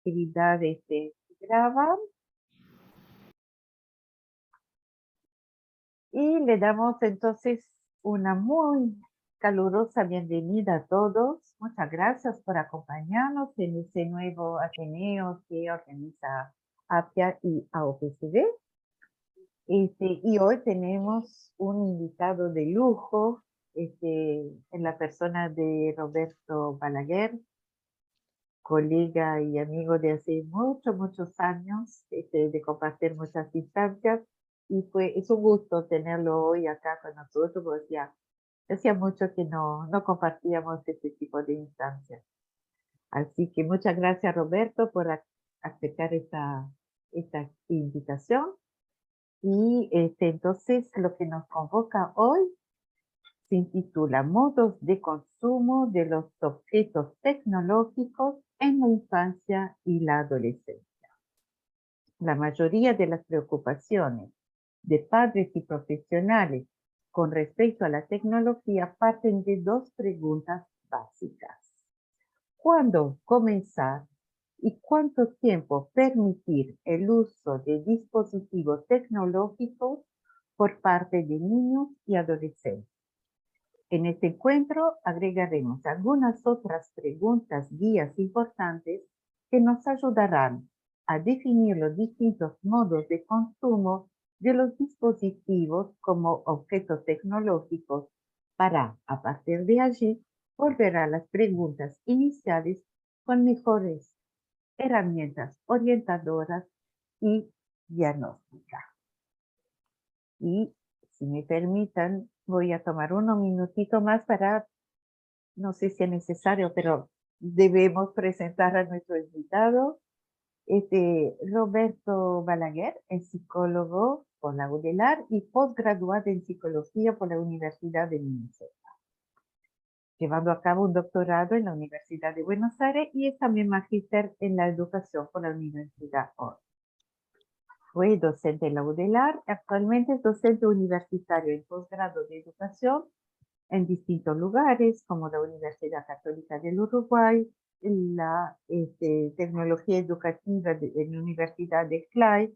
actividad se graba. Y le damos entonces una muy calurosa bienvenida a todos. Muchas gracias por acompañarnos en este nuevo Ateneo que organiza APIA y AOPCD. Y hoy tenemos un invitado de lujo, en la persona de Roberto Balaguer, colega y amigo de hace muchos años, de compartir muchas instancias. Y es un gusto tenerlo hoy acá con nosotros, porque hacía mucho que no compartíamos este tipo de instancias. Así que muchas gracias, Roberto, por aceptar esta invitación. Y entonces lo que nos convoca hoy se intitula Modos de consumo de los objetos tecnológicos en la infancia y la adolescencia. La mayoría de las preocupaciones de padres y profesionales con respecto a la tecnología parten de dos preguntas básicas. ¿Cuándo comenzar y cuánto tiempo permitir el uso de dispositivos tecnológicos por parte de niños y adolescentes? En este encuentro agregaremos algunas otras preguntas guías importantes que nos ayudarán a definir los distintos modos de consumo de los dispositivos como objetos tecnológicos para, a partir de allí, volver a las preguntas iniciales con mejores herramientas orientadoras y diagnósticas. Y si me permitan, voy a tomar unos minutitos más para, no sé si es necesario, pero debemos presentar a nuestro invitado. Roberto Balaguer es psicólogo por la UDELAR y postgraduado en psicología por la Universidad de Minnesota, llevando a cabo un doctorado en la Universidad de Buenos Aires y es también magíster en la educación por la Universidad OR. Fue docente en la UDELAR, actualmente es docente universitario en posgrado de educación en distintos lugares, como la Universidad Católica del Uruguay, la tecnología educativa en la Universidad de Clyde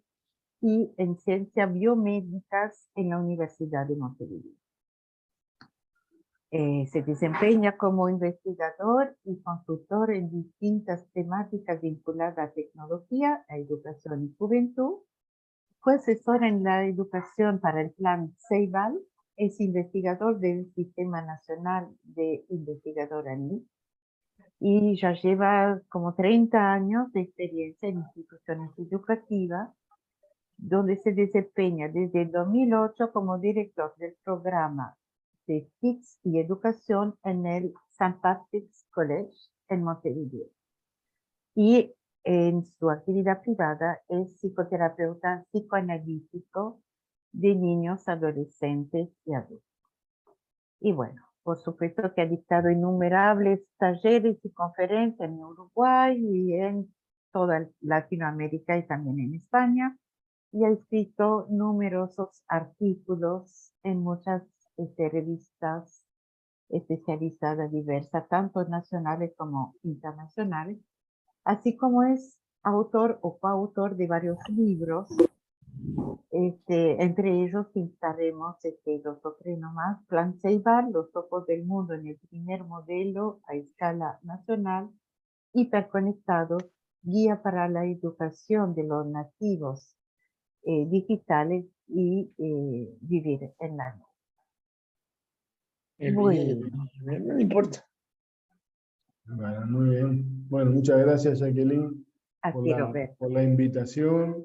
y en ciencias biomédicas en la Universidad de Montevideo. Se desempeña como investigador y consultor en distintas temáticas vinculadas a tecnología, a educación y juventud. Fue asesor en la educación para el Plan Ceibal, es investigador del Sistema Nacional de Investigador ANI y ya lleva como 30 años de experiencia en instituciones educativas, donde se desempeña desde el 2008 como director del programa de TICS y educación en el St. Patrick's College en Montevideo. Y en su actividad privada es psicoterapeuta psicoanalítico de niños, adolescentes y adultos. Y bueno, por supuesto que ha dictado innumerables talleres y conferencias en Uruguay y en toda Latinoamérica y también en España, y ha escrito numerosos artículos en muchas revistas especializadas diversas, tanto nacionales como internacionales, así como es autor o coautor de varios libros. Entre ellos citaremos dos o tres nomás: Plan Ceibal, Los ojos del mundo en el primer modelo a escala nacional, Hiperconectados, Guía para la educación de los nativos digitales y Vivir en la nube. Muy bien, no importa. Bueno, muy bien. Bueno, muchas gracias, Jacqueline, por la invitación,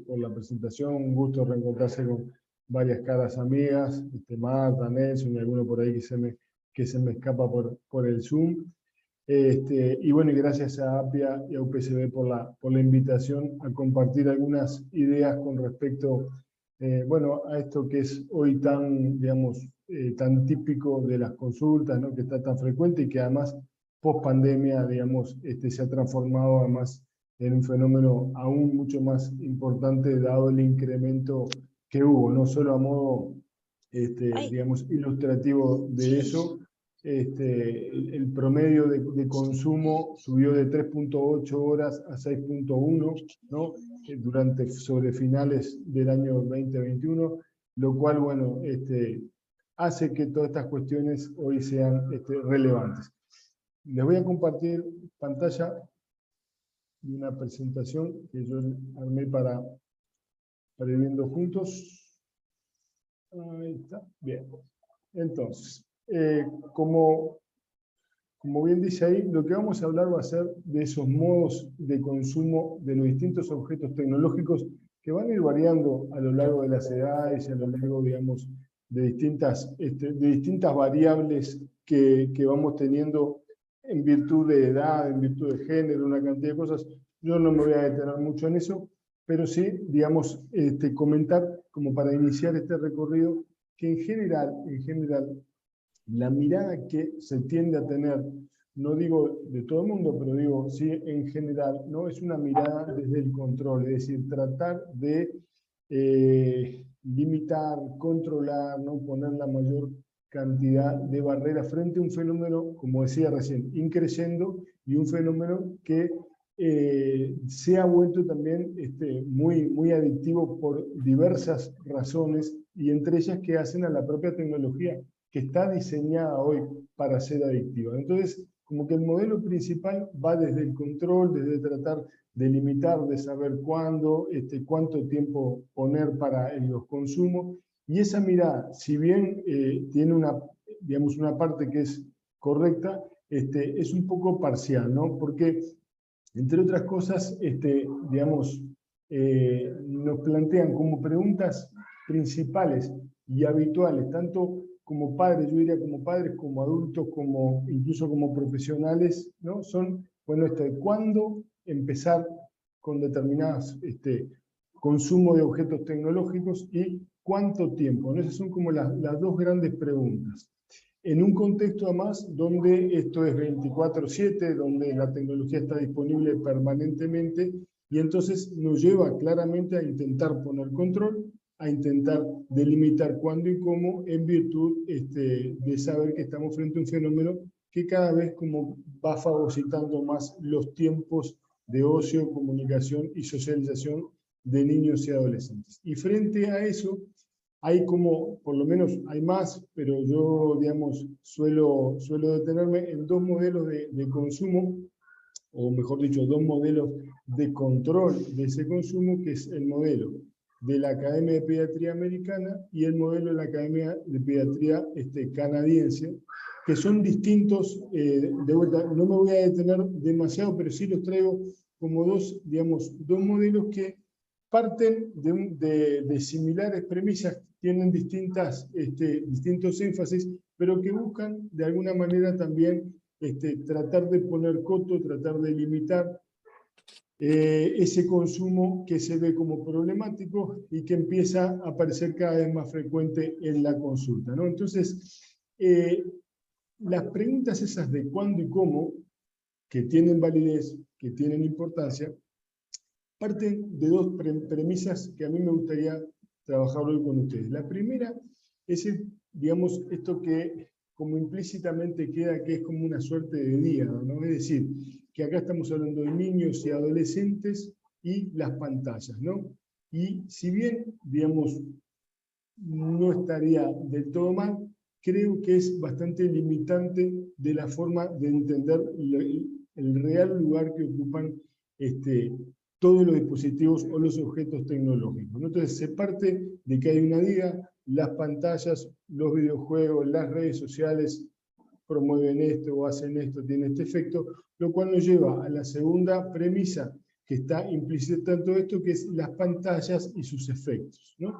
por la presentación. Un gusto reencontrarse con varias caras amigas, Marta, Nelson y alguno por ahí que se me escapa por el Zoom. Y bueno, y gracias a APIA y a UPCB por la invitación a compartir algunas ideas con respecto a esto que es hoy tan, digamos, tan típico de las consultas, ¿no? Que está tan frecuente y que además post pandemia, digamos, se ha transformado además en un fenómeno aún mucho más importante dado el incremento que hubo, no solo a modo, digamos, ilustrativo de eso, el promedio de consumo subió de 3.8 horas a 6.1, ¿no? Sobre finales del año 2021, lo cual, bueno, hace que todas estas cuestiones hoy sean relevantes. Les voy a compartir pantalla de una presentación que yo armé para ir viendo juntos. Ahí está, bien. Entonces, como bien dice ahí, lo que vamos a hablar va a ser de esos modos de consumo de los distintos objetos tecnológicos que van a ir variando a lo largo de las edades y a lo largo, digamos, de distintas variables que vamos teniendo en virtud de edad, en virtud de género, una cantidad de cosas. Yo no me voy a detener mucho en eso, pero sí, digamos, comentar como para iniciar este recorrido que en general, la mirada que se tiende a tener, no digo de todo el mundo, pero digo, sí, en general, no es una mirada desde el control, es decir, tratar de limitar, controlar, ¿no? Poner la mayor cantidad de barreras frente a un fenómeno, como decía recién, increciendo, y un fenómeno que se ha vuelto también muy, muy adictivo por diversas razones, y entre ellas que hacen a la propia tecnología, que está diseñada hoy para ser adictiva. Entonces, como que el modelo principal va desde el control, desde tratar de limitar, de saber cuándo, cuánto tiempo poner para los consumos, y esa mirada, si bien tiene digamos, una parte que es correcta, es un poco parcial, ¿no? Porque, entre otras cosas, digamos, nos plantean como preguntas principales y habituales, tanto como padres, yo diría como padres, como adultos, incluso como profesionales, ¿no? Son, bueno, ¿cuándo empezar con determinados consumo de objetos tecnológicos y cuánto tiempo? ¿No? Esas son como las dos grandes preguntas. En un contexto además donde esto es 24/7, donde la tecnología está disponible permanentemente, y entonces nos lleva claramente a intentar poner control, a intentar delimitar cuándo y cómo, en virtud de saber que estamos frente a un fenómeno que cada vez como va fagocitando más los tiempos de ocio, comunicación y socialización de niños y adolescentes. Y frente a eso, hay como, por lo menos hay más, pero yo, digamos, suelo detenerme en dos modelos de consumo, o mejor dicho, dos modelos de control de ese consumo, que es el modelo de la Academia de Pediatría Americana y el modelo de la Academia de Pediatría canadiense, que son distintos. De vuelta, no me voy a detener demasiado, pero sí los traigo como dos modelos que parten de similares premisas, tienen distintos énfasis, pero que buscan de alguna manera también tratar de poner coto, tratar de limitar ese consumo que se ve como problemático y que empieza a aparecer cada vez más frecuente en la consulta, ¿no? Entonces, las preguntas esas de cuándo y cómo, que tienen validez, que tienen importancia, parten de dos premisas que a mí me gustaría trabajar hoy con ustedes. La primera es, digamos, esto que como implícitamente queda, que es como una suerte de diálogo, ¿no? Es decir, que acá estamos hablando de niños y adolescentes y las pantallas, ¿no? Y si bien, digamos, no estaría del todo mal, creo que es bastante limitante de la forma de entender el real lugar que ocupan todos los dispositivos o los objetos tecnológicos, ¿no? Entonces se parte de que hay una diga, las pantallas, los videojuegos, las redes sociales promueven esto o hacen esto, tienen este efecto, lo cual nos lleva a la segunda premisa que está implícita en todo esto, que es las pantallas y sus efectos, ¿no?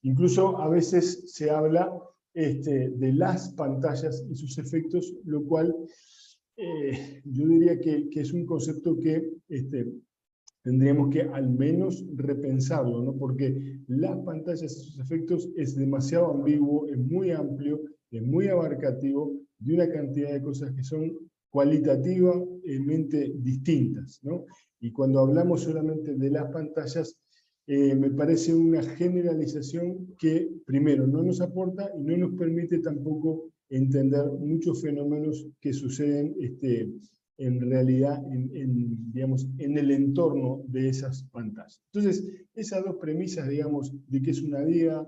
Incluso a veces se habla de las pantallas y sus efectos, lo cual yo diría que es un concepto que tendríamos que al menos repensarlo, ¿no? Porque las pantallas y sus efectos es demasiado ambiguo, es muy amplio, es muy abarcativo, de una cantidad de cosas que son cualitativamente distintas, ¿no? Y cuando hablamos solamente de las pantallas, me parece una generalización que, primero, no nos aporta y no nos permite tampoco entender muchos fenómenos que suceden en realidad digamos, en el entorno de esas pantallas. Entonces, esas dos premisas, digamos, de que es una DIA,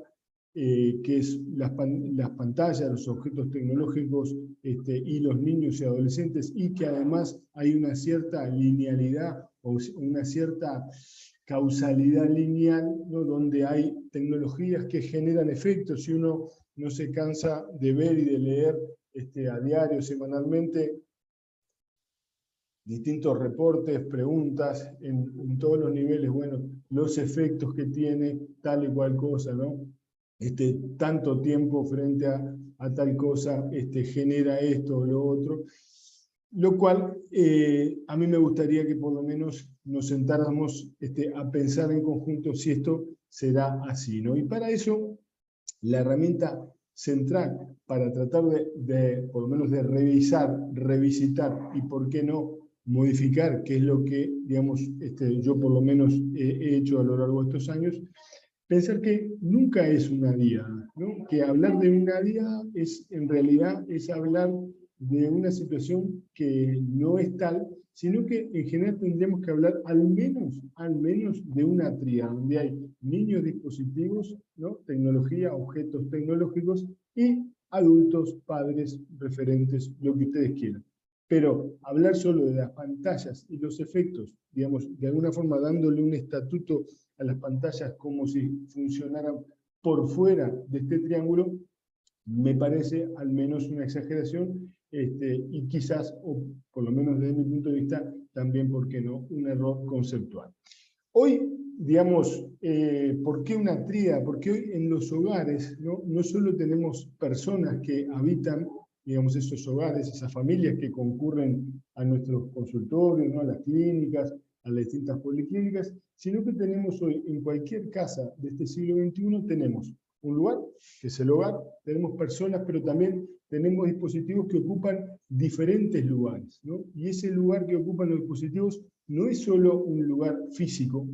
que es las pantallas, los objetos tecnológicos y los niños y adolescentes, y que además hay una cierta linealidad o una cierta causalidad lineal, ¿no? Donde hay tecnologías que generan efectos y uno no se cansa de ver y de leer a diario, semanalmente, distintos reportes, preguntas en todos los niveles, bueno, los efectos que tiene tal y cual cosa, ¿no? Tanto tiempo frente a tal cosa genera esto o lo otro, lo cual a mí me gustaría que por lo menos nos sentáramos a pensar en conjunto si esto será así, ¿no? Y para eso, la herramienta central para tratar por lo menos de revisar, revisitar y por qué no modificar, que es lo que, digamos, yo por lo menos he hecho a lo largo de estos años, pensar que nunca es una DIA, ¿no? Que hablar de una DIA en realidad es hablar de una situación que no es tal, sino que en general tendríamos que hablar al menos de una tríada, donde hay niños, dispositivos, ¿no? Tecnología, objetos tecnológicos y adultos, padres, referentes, lo que ustedes quieran. Pero hablar solo de las pantallas y los efectos, digamos, de alguna forma dándole un estatuto a las pantallas como si funcionaran por fuera de este triángulo, me parece al menos una exageración y quizás, o por lo menos desde mi punto de vista, también, ¿por qué no?, un error conceptual. Hoy, digamos, ¿por qué una tríada? Porque hoy en los hogares no solo tenemos personas que habitan, digamos, esos hogares, esas familias que concurren a nuestros consultorios, ¿no? A las clínicas, a las distintas policlínicas, sino que tenemos hoy en cualquier casa de este siglo XXI, tenemos un lugar, que es el hogar, tenemos personas, pero también tenemos dispositivos que ocupan diferentes lugares, ¿no? Y ese lugar que ocupan los dispositivos no es solo un lugar físico,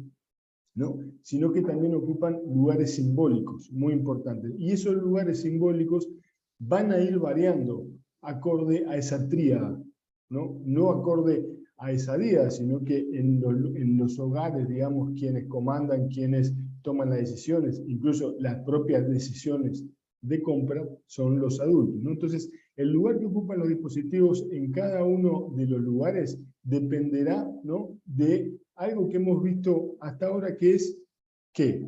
¿no? Sino que también ocupan lugares simbólicos, muy importantes. Y esos lugares simbólicos van a ir variando acorde a esa tríada, no acorde a esa DIA, sino que en los hogares, digamos, quienes comandan, quienes toman las decisiones, incluso las propias decisiones de compra, son los adultos, ¿no? Entonces, el lugar que ocupan los dispositivos en cada uno de los lugares dependerá, ¿no?, de algo que hemos visto hasta ahora, que es que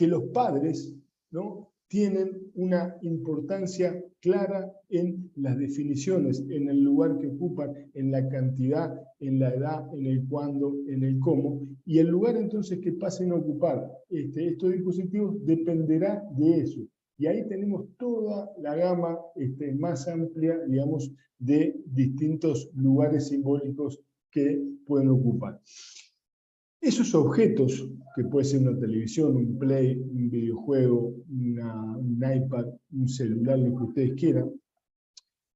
los padres, ¿no?, tienen una importancia clara en las definiciones, en el lugar que ocupan, en la cantidad, en la edad, en el cuándo, en el cómo, y el lugar entonces que pasen a ocupar estos dispositivos dependerá de eso. Y ahí tenemos toda la gama más amplia, digamos, de distintos lugares simbólicos que pueden ocupar. Esos objetos, que puede ser una televisión, un play, un videojuego, un iPad, un celular, lo que ustedes quieran,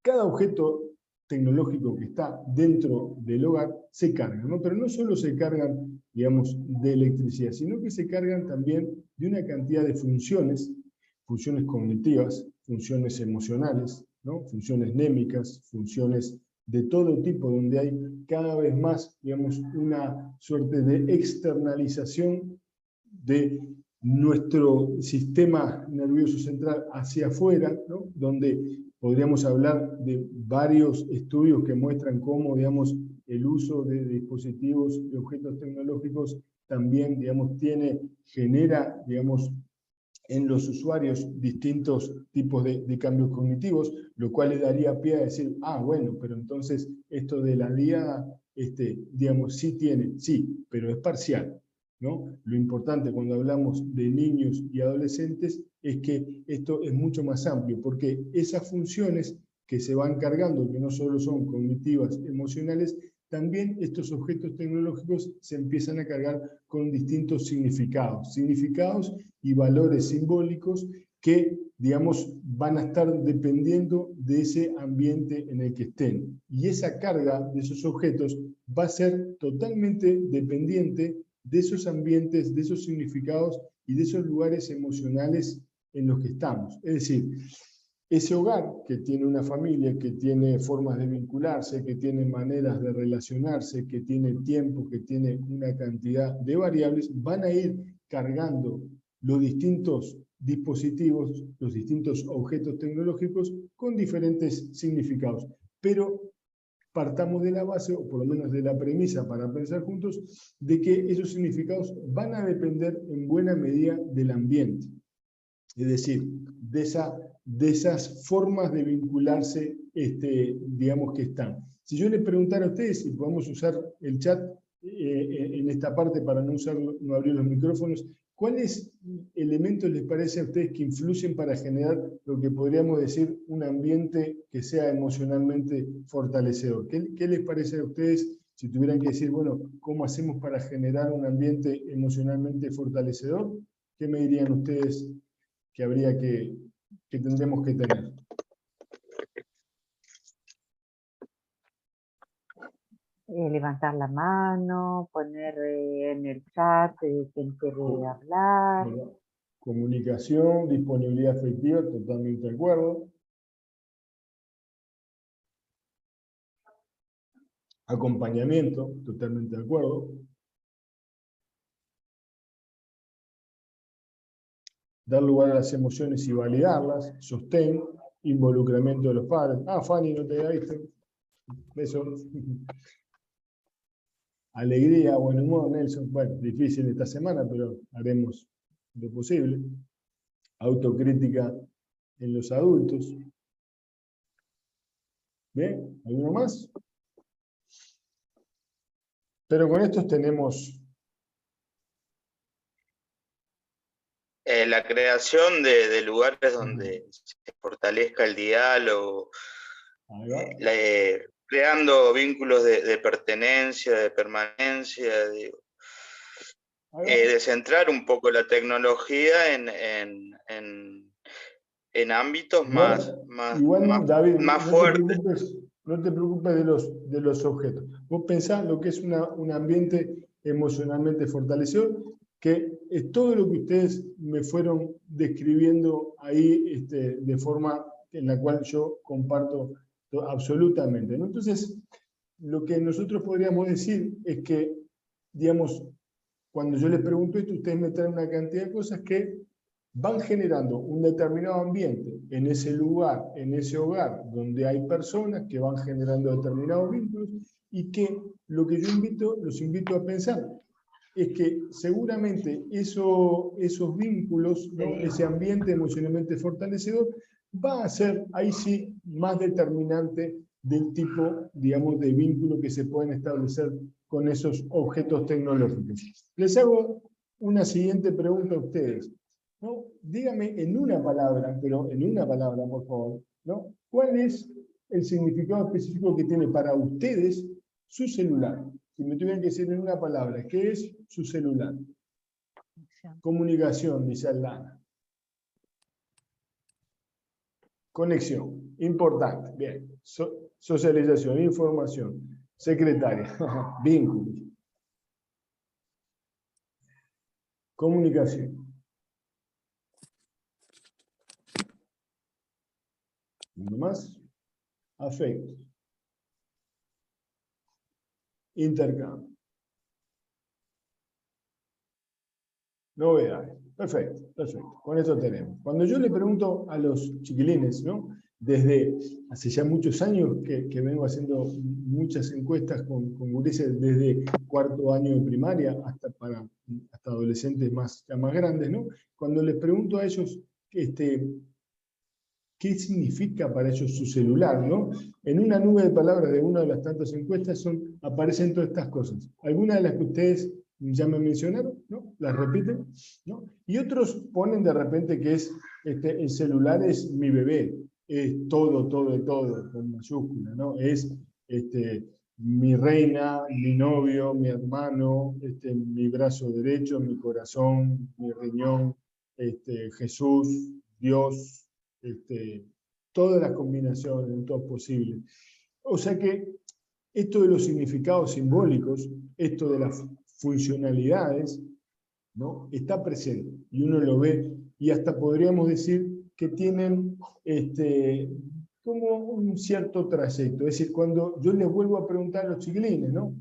cada objeto tecnológico que está dentro del hogar se carga, ¿no? Pero no solo se cargan, digamos, de electricidad, sino que se cargan también de una cantidad de funciones cognitivas, funciones emocionales, ¿no? Funciones némicas, funciones de todo tipo, donde hay cada vez más, digamos, una suerte de externalización de nuestro sistema nervioso central hacia afuera, ¿no? Donde podríamos hablar de varios estudios que muestran cómo, digamos, el uso de dispositivos y objetos tecnológicos también, digamos, genera, digamos, en los usuarios distintos tipos de cambios cognitivos, lo cual le daría pie a decir, bueno, pero entonces esto de la DIA, digamos, sí tiene, sí, pero es parcial, ¿no? Lo importante cuando hablamos de niños y adolescentes es que esto es mucho más amplio, porque esas funciones que se van cargando, que no solo son cognitivas, emocionales, también estos objetos tecnológicos se empiezan a cargar con distintos significados y valores simbólicos que, digamos, van a estar dependiendo de ese ambiente en el que estén. Y esa carga de esos objetos va a ser totalmente dependiente de esos ambientes, de esos significados y de esos lugares emocionales en los que estamos. Es decir, ese hogar que tiene una familia, que tiene formas de vincularse, que tiene maneras de relacionarse, que tiene tiempo, que tiene una cantidad de variables, van a ir cargando los distintos dispositivos, los distintos objetos tecnológicos con diferentes significados. Pero partamos de la base, o por lo menos de la premisa para pensar juntos, de que esos significados van a depender en buena medida del ambiente. Es decir, de esas formas de vincularse, digamos, que están. Si yo les preguntara a ustedes, si podemos usar el chat en esta parte para no abrir los micrófonos, ¿cuáles elementos les parece a ustedes que influyen para generar lo que podríamos decir un ambiente que sea emocionalmente fortalecedor? ¿Qué les parece a ustedes si tuvieran que decir, bueno, cómo hacemos para generar un ambiente emocionalmente fortalecedor? ¿Qué me dirían ustedes que habría que tendremos que tener? Levantar la mano, poner en el chat quien quiere hablar. Bueno, comunicación, disponibilidad afectiva, totalmente de acuerdo. Acompañamiento, totalmente de acuerdo. Dar lugar a las emociones y validarlas, sostén, involucramiento de los padres. Ah, Fanny, no te había visto. Eso. Alegría, buen humor, Nelson. Bueno, difícil esta semana, pero haremos lo posible. Autocrítica en los adultos. ¿Bien? ¿Alguno más? Pero con estos tenemos... La creación de lugares donde se fortalezca el diálogo, creando vínculos de pertenencia, de permanencia, de centrar un poco la tecnología en ámbitos más David, fuertes. No te preocupes de los objetos. Vos pensás lo que es un ambiente emocionalmente fortalecedor, que es todo lo que ustedes me fueron describiendo ahí de forma en la cual yo comparto absolutamente, ¿no? Entonces, lo que nosotros podríamos decir es que, digamos, cuando yo les pregunto esto, ustedes me traen una cantidad de cosas que van generando un determinado ambiente en ese lugar, en ese hogar, donde hay personas que van generando determinados vínculos y que lo que yo los invito a pensar es que seguramente esos vínculos, ¿no? Ese ambiente emocionalmente fortalecedor, va a ser ahí sí más determinante del tipo, digamos, de vínculo que se pueden establecer con esos objetos tecnológicos. Les hago una siguiente pregunta a ustedes, ¿no? Dígame en una palabra, pero en una palabra, por favor, ¿no? ¿Cuál es el significado específico que tiene para ustedes su celular? Si me tuvieran que decir en una palabra, ¿qué es su celular? Comunicación, dice Aldana. Conexión, importante, bien. Socialización, información, secretaria, vínculos. Comunicación. ¿Uno más? Afectos. Intercambio. Novedades. Perfecto, perfecto. Con esto tenemos. Cuando yo le pregunto a los chiquilines, ¿no? Desde hace ya muchos años que vengo haciendo muchas encuestas con gurises desde cuarto año de primaria hasta adolescentes ya más grandes, ¿no? Cuando les pregunto a ellos qué significa para ellos su celular, ¿no? En una nube de palabras de una de las tantas encuestas aparecen todas estas cosas. Algunas de las que ustedes ya me mencionaron, ¿no? Las repiten, ¿no? Y otros ponen de repente que es el celular es mi bebé, es todo, con mayúscula, ¿no? Es mi reina, mi novio, mi hermano, mi brazo derecho, mi corazón, mi riñón, Jesús, Dios, todas las combinaciones, todo posible. O sea que esto de los significados simbólicos, esto de las funcionalidades, ¿no? Está presente y uno lo ve y hasta podríamos decir que tienen como un cierto trayecto. Es decir, cuando yo les vuelvo a preguntar a los chiquilines, ¿no?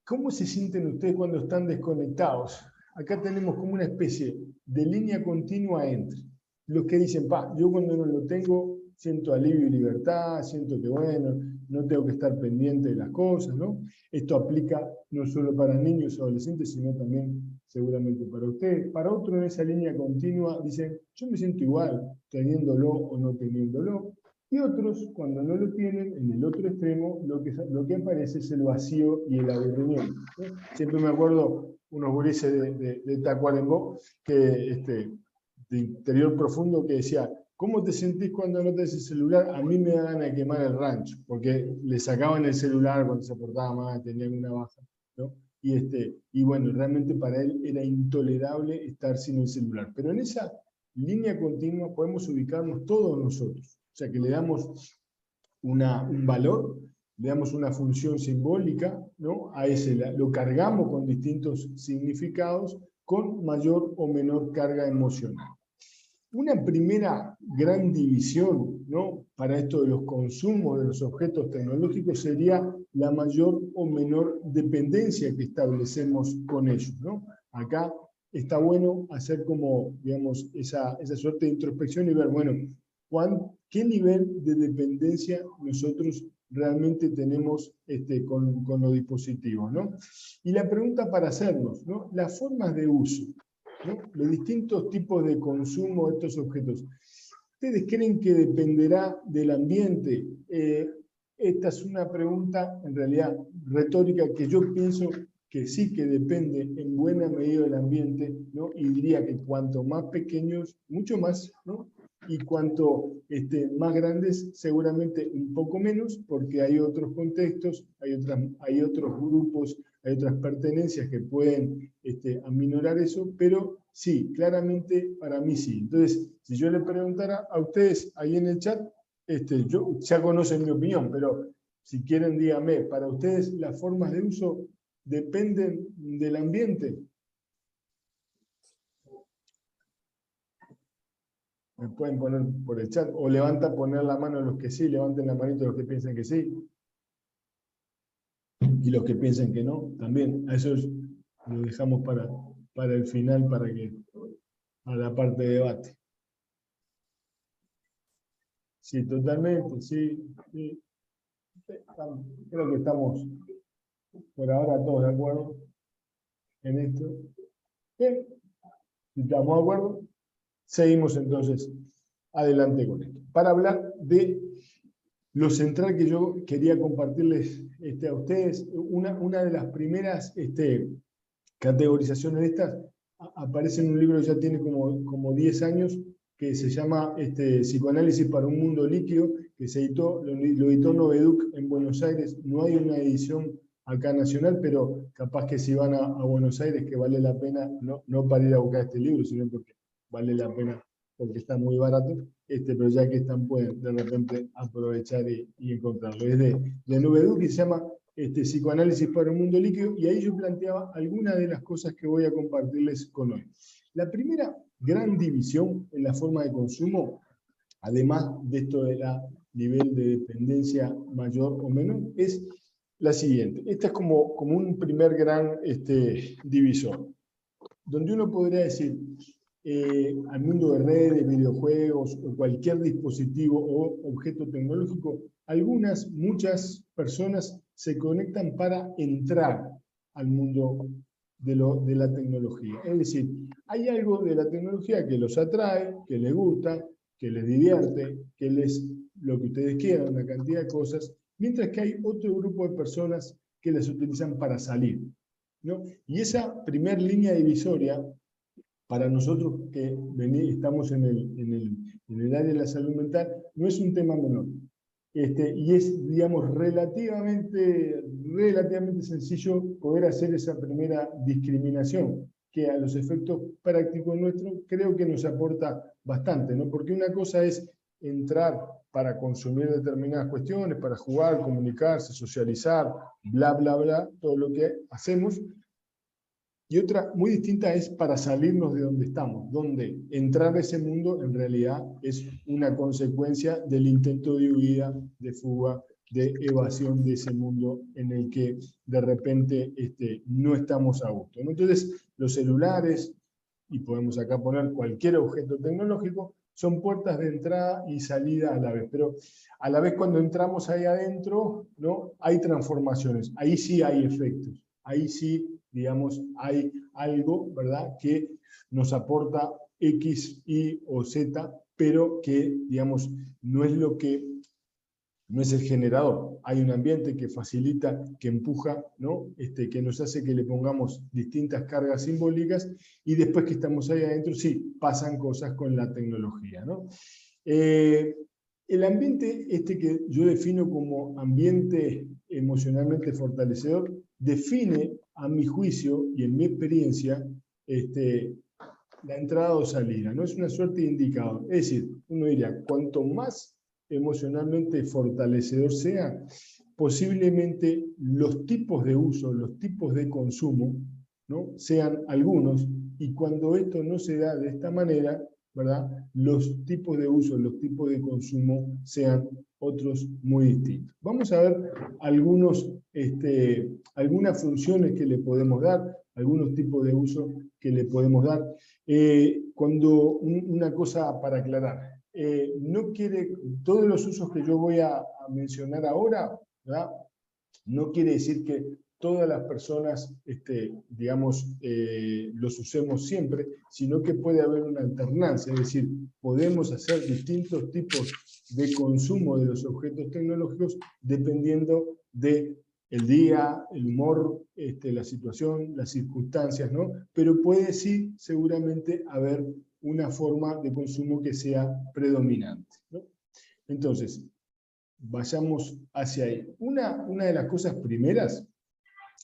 ¿Cómo se sienten ustedes cuando están desconectados? Acá tenemos como una especie de línea continua entre los que dicen, yo cuando no lo tengo siento alivio y libertad, siento que bueno, no tengo que estar pendiente de las cosas, ¿no? Esto aplica no solo para niños y adolescentes, sino también seguramente para ustedes. Para otros en esa línea continua dicen, yo me siento igual, teniéndolo o no teniéndolo. Y otros, cuando no lo tienen, en el otro extremo, lo que aparece es el vacío y el aburrimiento, ¿no? Siempre me acuerdo unos gurises de Tacuarembó, de interior profundo, que decía, ¿cómo te sentís cuando no tenés el celular? A mí me da ganas de quemar el rancho, porque le sacaban el celular cuando se portaba mal, tenía una baja, ¿no? Y bueno, realmente para él era intolerable estar sin el celular. Pero en esa línea continua podemos ubicarnos todos nosotros. O sea, que le damos un valor, le damos una función simbólica, ¿no? A ese lo cargamos con distintos significados, con mayor o menor carga emocional. Una primera gran división, ¿no? Para esto de los consumos de los objetos tecnológicos sería la mayor o menor dependencia que establecemos con ellos, ¿no? Acá está bueno hacer como, digamos, esa suerte de introspección y ver, bueno, ¿qué nivel de dependencia nosotros realmente tenemos con los dispositivos, ¿no? Y la pregunta para hacernos, ¿no? Las formas de uso, ¿no? Los distintos tipos de consumo de estos objetos. ¿Ustedes creen que dependerá del ambiente? Esta es una pregunta, en realidad, retórica, que yo pienso que sí que depende en buena medida del ambiente, ¿no? Y diría que cuanto más pequeños, mucho más, ¿no? Y cuanto más grandes, seguramente un poco menos, porque hay otros contextos, hay otros grupos, hay otras pertenencias que pueden aminorar eso, pero sí, claramente para mí sí. Entonces, si yo le preguntara a ustedes ahí en el chat, ya conocen mi opinión, pero si quieren díganme, para ustedes las formas de uso dependen del ambiente. Me pueden poner por el chat, o poner la mano los que sí, levanten la manito los que piensan que sí, y los que piensan que no, también. A eso lo dejamos para el final, para la parte de debate. Sí, totalmente, sí. Creo que estamos por ahora todos de acuerdo en esto. Bien, si estamos de acuerdo, seguimos entonces adelante con esto. Para hablar de lo central que yo quería compartirles a ustedes, una de las primeras categorizaciones de estas aparece en un libro que ya tiene como 10 años, que se llama Psicoanálisis para un mundo líquido, que se editó, lo editó Noveduc en Buenos Aires. No hay una edición acá nacional, pero capaz que si van a Buenos Aires, que vale la pena, no para ir a buscar este libro, sino porque vale la pena, porque está muy barato, pero ya que están, pueden de repente aprovechar y encontrarlo. Es de Noveduc, que se llama Psicoanálisis para un mundo líquido, y ahí yo planteaba algunas de las cosas que voy a compartirles con hoy. La primera gran división en la forma de consumo, además de esto del nivel de dependencia mayor o menor, es la siguiente. Esta es como un primer gran divisor, donde uno podría decir, al mundo de redes, videojuegos o cualquier dispositivo o objeto tecnológico, muchas personas se conectan para entrar al mundo de la tecnología. Es decir, hay algo de la tecnología que los atrae, que les gusta, que les divierte, que lo que ustedes quieran, una cantidad de cosas, mientras que hay otro grupo de personas que las utilizan para salir, ¿no? Y esa primer línea divisoria, para nosotros que estamos en el área de la salud mental, no es un tema menor. Y es, digamos, relativamente sencillo poder hacer esa primera discriminación, que a los efectos prácticos nuestros creo que nos aporta bastante, ¿no? Porque una cosa es entrar para consumir determinadas cuestiones, para jugar, comunicarse, socializar, bla, bla, bla, todo lo que hacemos. y otra muy distinta es para salirnos de donde estamos, donde entrar a ese mundo en realidad es una consecuencia del intento de huida, de fuga, de evasión de ese mundo en el que de repente no estamos a gusto, ¿no? Entonces, los celulares, y podemos acá poner cualquier objeto tecnológico, son puertas de entrada y salida a la vez, pero a la vez cuando entramos ahí adentro, ¿no? Hay transformaciones, ahí sí hay efectos, ahí sí, digamos, hay algo, ¿verdad?, que nos aporta X, Y o Z, pero que, digamos, no es lo que no es el generador. Hay un ambiente que facilita, que empuja, ¿no? Que nos hace que le pongamos distintas cargas simbólicas y después que estamos ahí adentro, sí, pasan cosas con la tecnología, ¿no? El ambiente que yo defino como ambiente emocionalmente fortalecedor define, a mi juicio y en mi experiencia, la entrada o salida, ¿no? Es una suerte de indicador. Es decir, uno diría, cuanto más emocionalmente fortalecedor sea, posiblemente los tipos de uso, los tipos de consumo, ¿no?, sean algunos, y cuando esto no se da de esta manera, ¿verdad?, los tipos de uso, los tipos de consumo sean otros muy distintos. Vamos a ver algunas funciones que le podemos dar, algunos tipos de uso que le podemos dar. Una cosa para aclarar, no quiere, todos los usos que yo voy a mencionar ahora, ¿verdad?, no quiere decir que todas las personas, digamos, los usemos siempre, sino que puede haber una alternancia, es decir, podemos hacer distintos tipos de consumo de los objetos tecnológicos dependiendo de el día, el humor, la situación, las circunstancias, ¿no? Pero puede sí, seguramente, haber una forma de consumo que sea predominante, ¿no? Entonces, vayamos hacia ahí. Una de las cosas primeras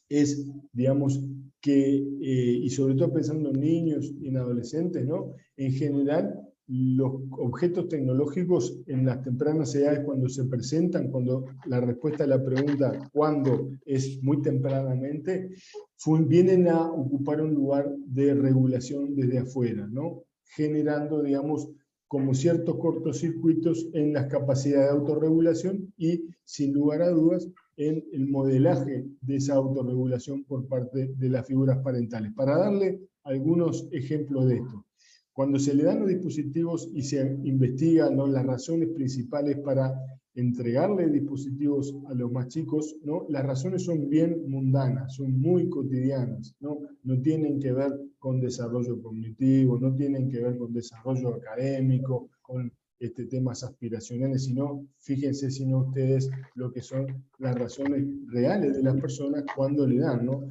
es, digamos, que, y sobre todo pensando en niños y en adolescentes, ¿no?, en general, los objetos tecnológicos en las tempranas edades, cuando se presentan, cuando la respuesta a la pregunta ¿cuándo? Es muy tempranamente, vienen a ocupar un lugar de regulación desde afuera, ¿no?, generando, digamos, como ciertos cortocircuitos en las capacidades de autorregulación y, sin lugar a dudas, en el modelaje de esa autorregulación por parte de las figuras parentales. Para darle algunos ejemplos de esto, cuando se le dan los dispositivos y se investigan, ¿no?, las razones principales para entregarle dispositivos a los más chicos, ¿no?, las razones son bien mundanas, son muy cotidianas, ¿no? No tienen que ver con desarrollo cognitivo, no tienen que ver con desarrollo académico, con temas aspiracionales, sino, fíjense si no ustedes, lo que son las razones reales de las personas cuando le dan, ¿no?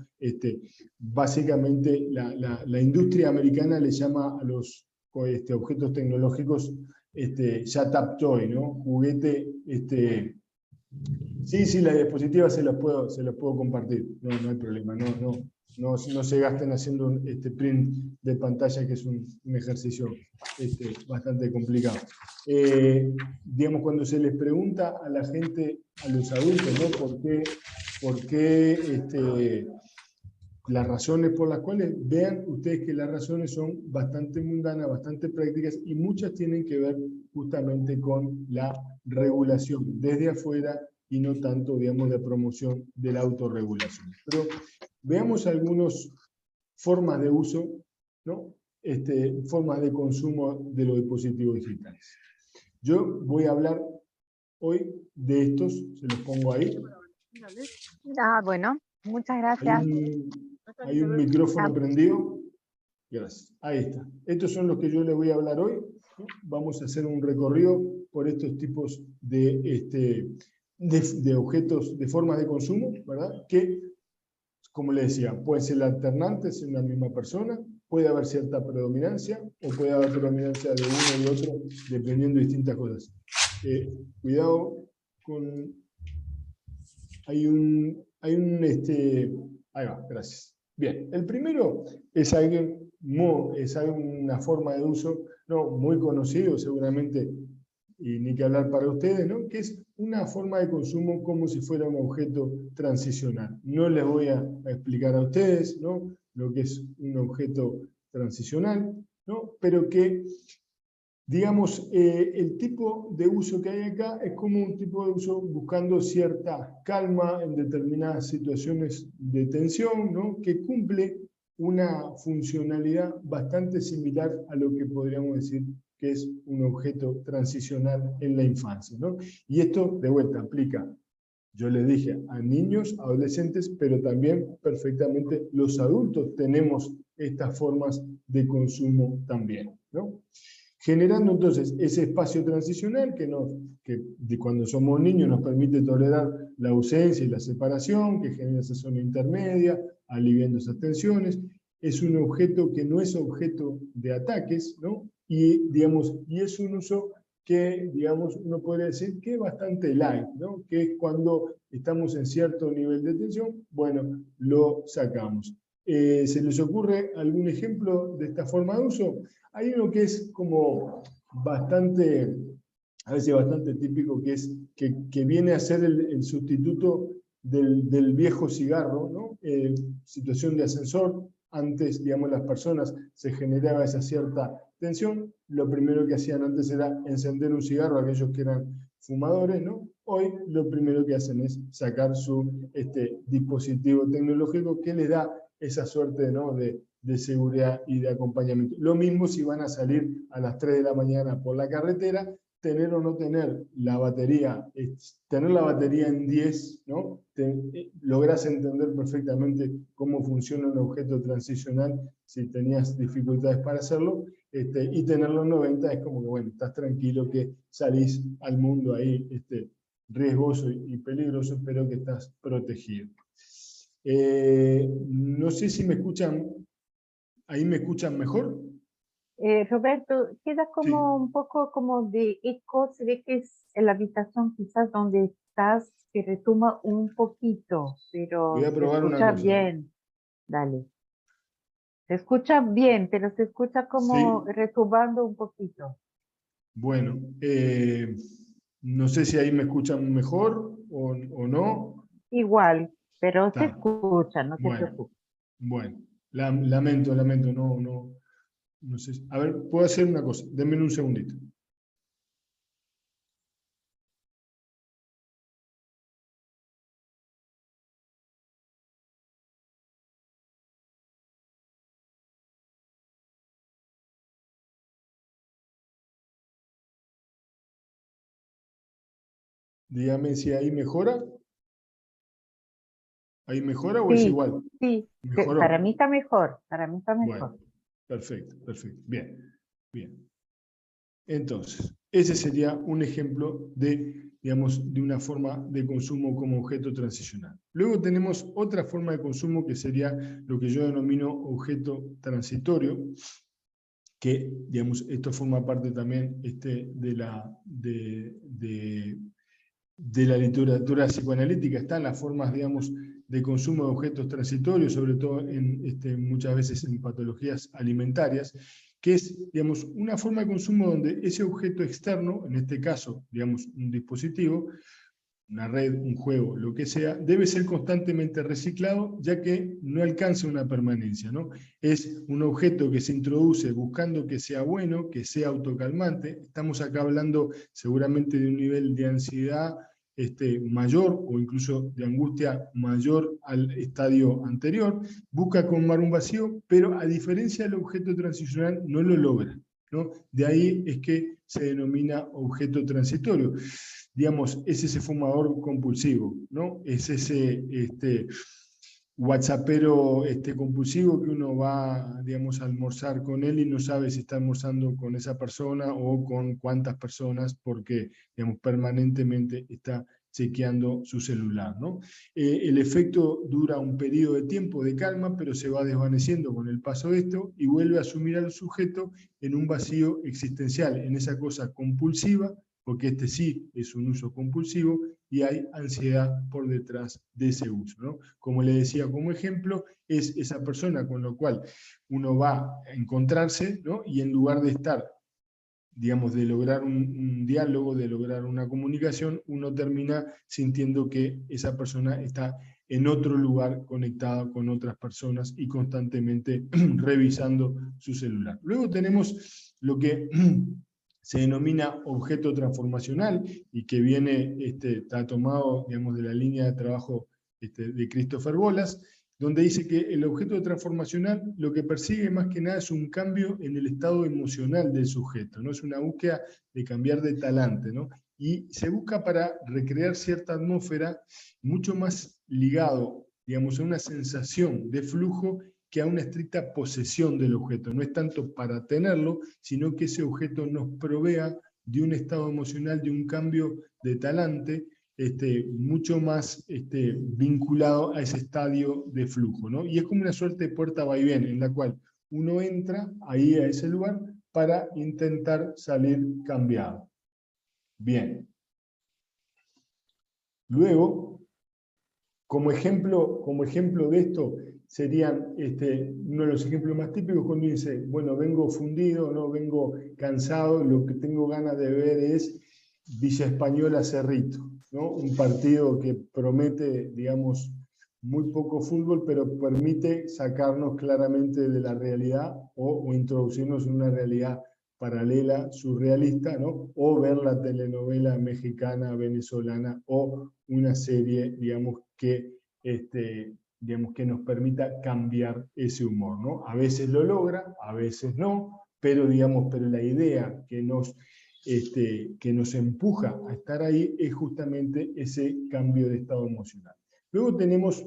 Básicamente la industria americana le llama a los objetos tecnológicos shut up toy, ¿no? Juguete. Sí, la diapositiva se las puedo compartir, no hay problema, no se gasten haciendo un print de pantalla, que es un ejercicio bastante complicado. Digamos, cuando se les pregunta a la gente, a los adultos, ¿no?, por qué las razones por las cuales, vean ustedes que las razones son bastante mundanas, bastante prácticas, y muchas tienen que ver justamente con la regulación desde afuera y no tanto, digamos, de promoción de la autorregulación. Pero veamos algunas formas de uso, ¿no?, formas de consumo de los dispositivos digitales. Yo voy a hablar hoy de estos, se los pongo ahí. Bueno, muchas gracias. Hay un micrófono prendido. Gracias. Ahí está. Estos son los que yo les voy a hablar hoy, ¿no? Vamos a hacer un recorrido por estos tipos de objetos, de formas de consumo, ¿verdad?, que, como les decía, pueden ser alternantes en una misma persona, puede haber cierta predominancia, o puede haber predominancia de uno y otro, dependiendo de distintas cosas. Cuidado con... Ahí va, gracias. Bien, el primero es una forma de uso, no muy conocido seguramente, y ni que hablar para ustedes, ¿no?, que es una forma de consumo como si fuera un objeto transicional. No les voy a explicar a ustedes, ¿no?, lo que es un objeto transicional, ¿no?, pero que, digamos, el tipo de uso que hay acá es como un tipo de uso buscando cierta calma en determinadas situaciones de tensión, ¿no?, que cumple una funcionalidad bastante similar a lo que podríamos decir que es un objeto transicional en la infancia, ¿no? Y esto, de vuelta, aplica, yo les dije, a niños, adolescentes, pero también perfectamente los adultos tenemos estas formas de consumo también, ¿no? Generando entonces ese espacio transicional que de cuando somos niños nos permite tolerar la ausencia y la separación, que genera esa zona intermedia, aliviando esas tensiones. Es un objeto que no es objeto de ataques, ¿no? Y, digamos, y es un uso que, digamos, uno podría decir que es bastante light, ¿no? Que es cuando estamos en cierto nivel de tensión, bueno, lo sacamos. ¿Se les ocurre algún ejemplo de esta forma de uso? Hay uno que es como bastante, a veces bastante típico, que es que viene a ser el sustituto del viejo cigarro, ¿no? Situación de ascensor, antes, digamos, las personas se generaba esa cierta tensión, lo primero que hacían antes era encender un cigarro, aquellos que eran fumadores, ¿no? Hoy lo primero que hacen es sacar su dispositivo tecnológico que les da esa suerte, ¿no?, de seguridad y de acompañamiento. Lo mismo si van a salir a las 3 de la mañana por la carretera, tener o no tener la batería, tener la batería en 10, ¿no? Lográs entender perfectamente cómo funciona un objeto transicional si tenías dificultades para hacerlo, y tenerlo en 90 es como que, bueno, estás tranquilo que salís al mundo ahí riesgoso y peligroso, pero que estás protegido. No sé si me escuchan, ¿ahí me escuchan mejor? Roberto, queda como un poco como de eco, se ve que es en la habitación quizás donde estás, que retoma un poquito, Voy pero a se probar una escucha cosa. bien. Dale. Se escucha bien, pero se escucha como Sí, retumbando un poquito. bueno, no sé si ahí me escuchan mejor o no. Igual, pero se Está, escucha, no te bueno, preocupes. bueno. Lamento, no sé. A ver, puedo hacer una cosa, denme un segundito. Dígame si ahí mejora. ¿Ahí mejora o es Sí, igual? sí, para ¿Mejoró? mí está mejor, para mí está Bueno, mejor. perfecto, perfecto. Bien, bien. Entonces, ese sería un ejemplo de, digamos, de una forma de consumo como objeto transicional. Luego tenemos otra forma de consumo que sería lo que yo denomino objeto transitorio, que, digamos, esto forma parte también de la literatura psicoanalítica. Están las formas, digamos, de consumo de objetos transitorios, sobre todo muchas veces en patologías alimentarias, que es, digamos, una forma de consumo donde ese objeto externo, en este caso, digamos, un dispositivo, una red, un juego, lo que sea, debe ser constantemente reciclado, ya que no alcanza una permanencia, ¿no? Es un objeto que se introduce buscando que sea bueno, que sea autocalmante. Estamos acá hablando seguramente de un nivel de ansiedad mayor o incluso de angustia mayor al estadio anterior. Busca colmar un vacío, pero a diferencia del objeto transicional no lo logra, ¿no? De ahí es que se denomina objeto transitorio. Digamos, es ese fumador compulsivo, ¿no? Es ese whatsappero compulsivo que uno va, digamos, a almorzar con él y no sabe si está almorzando con esa persona o con cuántas personas, porque, digamos, permanentemente está chequeando su celular, ¿no? El efecto dura un periodo de tiempo de calma, pero se va desvaneciendo con el paso de esto y vuelve a sumir al sujeto en un vacío existencial, en esa cosa compulsiva, porque este sí es un uso compulsivo y hay ansiedad por detrás de ese uso, ¿no? Como le decía como ejemplo, es esa persona con la cual uno va a encontrarse, ¿no? Y en lugar de estar digamos, de lograr un diálogo, de lograr una comunicación, uno termina sintiendo que esa persona está en otro lugar conectada con otras personas y constantemente revisando su celular. Luego tenemos lo que se denomina objeto transformacional y que viene, está tomado, digamos, de la línea de trabajo de Christopher Bolas, donde dice que el objeto transformacional lo que persigue más que nada es un cambio en el estado emocional del sujeto, ¿no? Es una búsqueda de cambiar de talante, ¿no? Y se busca para recrear cierta atmósfera mucho más ligado, digamos, a una sensación de flujo que a una estricta posesión del objeto. No es tanto para tenerlo, sino que ese objeto nos provea de un estado emocional, de un cambio de talante, mucho más vinculado a ese estadio de flujo, ¿no? Y es como una suerte de puerta vaivén, en la cual uno entra ahí a ese lugar para intentar salir cambiado. Bien. Luego, como ejemplo de esto, serían uno de los ejemplos más típicos cuando dice, bueno, vengo fundido, no vengo cansado, lo que tengo ganas de ver es Villa Española Cerrito, ¿no? Un partido que promete, digamos, muy poco fútbol, pero permite sacarnos claramente de la realidad o introducirnos en una realidad paralela, surrealista, ¿no? O ver la telenovela mexicana, venezolana o una serie, digamos, que nos permita cambiar ese humor, ¿no? A veces lo logra, a veces no, pero la idea que nos empuja a estar ahí es justamente ese cambio de estado emocional. Luego tenemos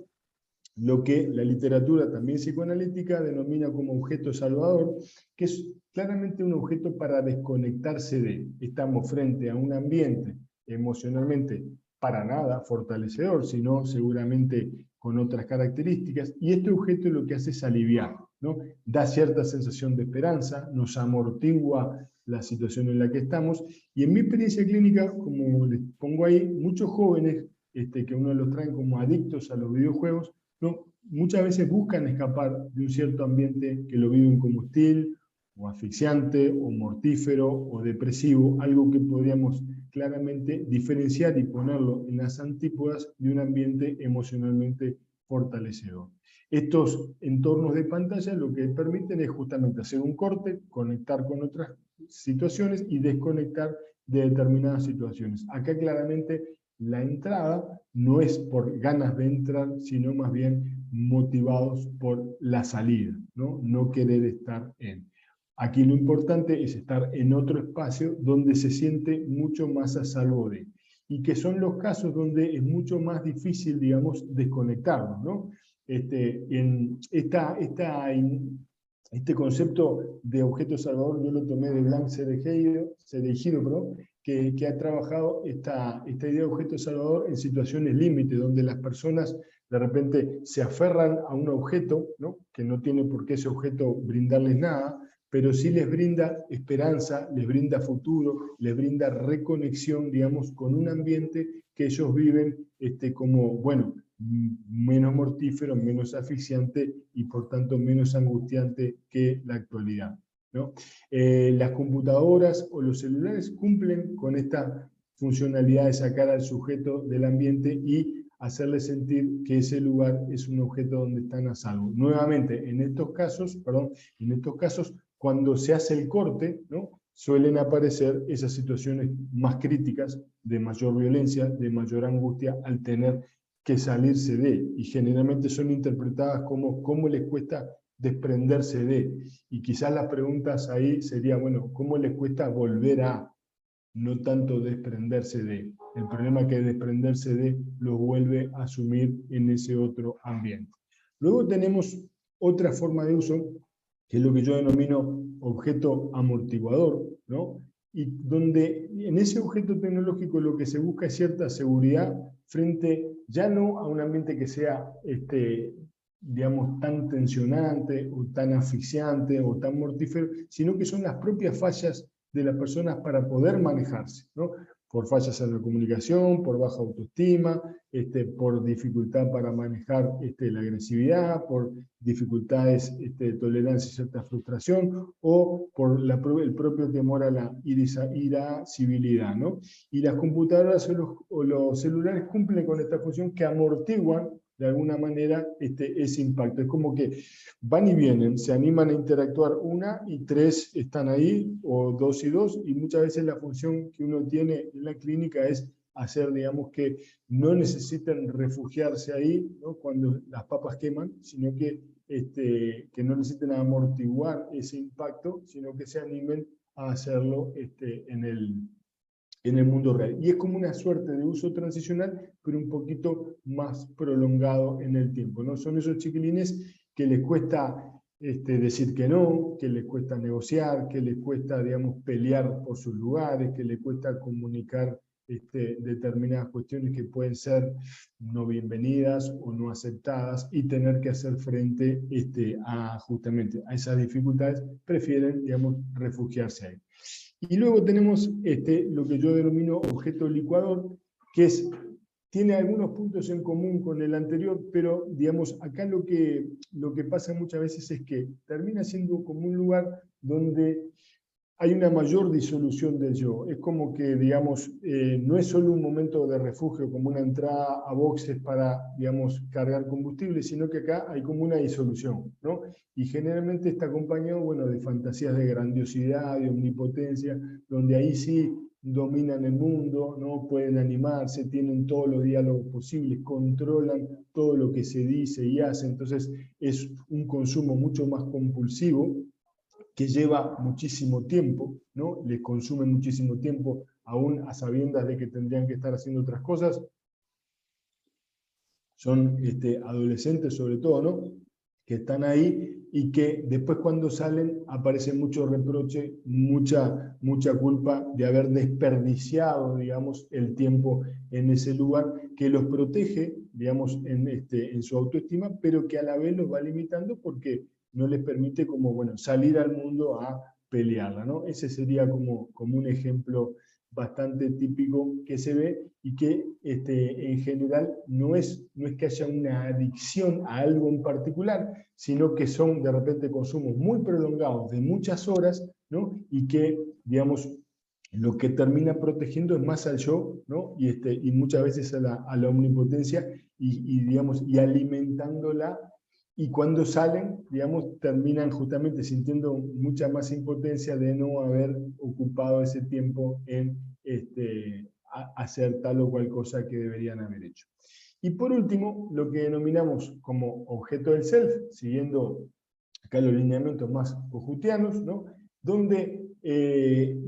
lo que la literatura también psicoanalítica denomina como objeto salvador, que es claramente un objeto para desconectarse de. Estamos frente a un ambiente emocionalmente para nada fortalecedor, sino seguramente con otras características, y este objeto lo que hace es aliviar, ¿no? Da cierta sensación de esperanza, nos amortigua la situación en la que estamos, y en mi experiencia clínica, como les pongo ahí, muchos jóvenes que uno los trae como adictos a los videojuegos, ¿no? Muchas veces buscan escapar de un cierto ambiente que lo viven como hostil, o asfixiante, o mortífero, o depresivo, algo que podríamos claramente diferenciar y ponerlo en las antípodas de un ambiente emocionalmente fortalecedor. Estos entornos de pantalla lo que permiten es justamente hacer un corte, conectar con otras situaciones y desconectar de determinadas situaciones. Acá claramente la entrada no es por ganas de entrar, sino más bien motivados por la salida, ¿no? No querer estar en. Aquí lo importante es estar en otro espacio donde se siente mucho más a salvo de. Y que son los casos donde es mucho más difícil, digamos, desconectarnos, ¿no? Este concepto de objeto salvador yo lo tomé de Blanc Cereijido, que ha trabajado esta idea de objeto salvador en situaciones límite, donde las personas de repente se aferran a un objeto, ¿no? Que no tiene por qué ese objeto brindarles nada, pero sí les brinda esperanza, les brinda futuro, les brinda reconexión, digamos, con un ambiente que ellos viven como, bueno, menos mortífero, menos asfixiante y por tanto menos angustiante que la actualidad, ¿no? Las computadoras o los celulares cumplen con esta funcionalidad de sacar al sujeto del ambiente y hacerle sentir que ese lugar es un objeto donde están a salvo. Nuevamente, en estos casos, cuando se hace el corte, ¿no? Suelen aparecer esas situaciones más críticas, de mayor violencia, de mayor angustia, al tener que salirse de, y generalmente son interpretadas como cómo les cuesta desprenderse de, y quizás las preguntas ahí sería, bueno, ¿cómo les cuesta volver a? No tanto desprenderse de. El problema es que desprenderse de los vuelve a asumir en ese otro ambiente. Luego tenemos otra forma de uso, que es lo que yo denomino objeto amortiguador, ¿no? Y donde en ese objeto tecnológico lo que se busca es cierta seguridad frente ya no a un ambiente que sea digamos, tan tensionante o tan asfixiante o tan mortífero, sino que son las propias fallas de las personas para poder manejarse, ¿no? por fallas en la comunicación, por baja autoestima, por dificultad para manejar la agresividad, por dificultades de tolerancia a cierta frustración, o por el propio temor a la irascibilidad, ¿no? Y las computadoras o los celulares cumplen con esta función que amortiguan de alguna manera ese impacto. Es como que van y vienen, se animan a interactuar una y tres están ahí, o dos y dos, y muchas veces la función que uno tiene en la clínica es hacer, digamos, que no necesiten refugiarse ahí, ¿no? Cuando las papas queman, sino que no necesiten amortiguar ese impacto, sino que se animen a hacerlo en el mundo real. Y es como una suerte de uso transicional, pero un poquito más prolongado en el tiempo, ¿no? Son esos chiquilines que les cuesta decir que no, que les cuesta negociar, que les cuesta, digamos, pelear por sus lugares, que les cuesta comunicar determinadas cuestiones que pueden ser no bienvenidas o no aceptadas, y tener que hacer frente justamente a esas dificultades, prefieren, digamos, refugiarse ahí. Y luego tenemos lo que yo denomino objeto licuador, que tiene algunos puntos en común con el anterior, pero digamos, acá lo que pasa muchas veces es que termina siendo como un lugar donde hay una mayor disolución del yo. Es como que, digamos, no es solo un momento de refugio, como una entrada a boxes para, digamos, cargar combustible, sino que acá hay como una disolución, ¿no? Y generalmente está acompañado, bueno, de fantasías de grandiosidad, de omnipotencia, donde ahí sí dominan el mundo, ¿no? Pueden animarse, tienen todos los diálogos posibles, controlan todo lo que se dice y hace. Entonces es un consumo mucho más compulsivo, que lleva muchísimo tiempo, ¿no? Les consume muchísimo tiempo, aún a sabiendas de que tendrían que estar haciendo otras cosas. Son adolescentes sobre todo, ¿no? Que están ahí y que después cuando salen aparece mucho reproche, mucha culpa de haber desperdiciado, digamos, el tiempo en ese lugar, que los protege, digamos, en su autoestima, pero que a la vez los va limitando porque no les permite como, bueno, salir al mundo a pelearla, ¿no? Ese sería como un ejemplo bastante típico que se ve, y que en general no es que haya una adicción a algo en particular, sino que son de repente consumos muy prolongados de muchas horas, ¿no? Y que, digamos, lo que termina protegiendo es más al yo, ¿no? Y muchas veces a la omnipotencia, digamos, y alimentándola. Y cuando salen, digamos, terminan justamente sintiendo mucha más impotencia de no haber ocupado ese tiempo en hacer tal o cual cosa que deberían haber hecho. Y por último, lo que denominamos como objeto del self, siguiendo acá los lineamientos más kohutianos, ¿no? Donde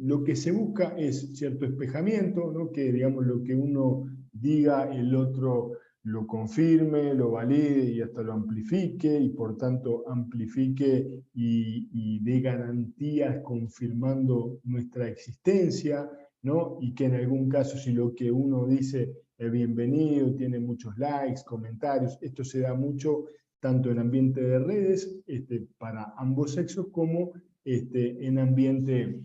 lo que se busca es cierto espejamiento, ¿no? Que, digamos, lo que uno diga, el otro lo confirme, lo valide y hasta lo amplifique, y por tanto amplifique y dé garantías confirmando nuestra existencia, ¿no? Y que en algún caso, si lo que uno dice es bienvenido, tiene muchos likes, comentarios, esto se da mucho tanto en ambiente de redes para ambos sexos, como en ambiente,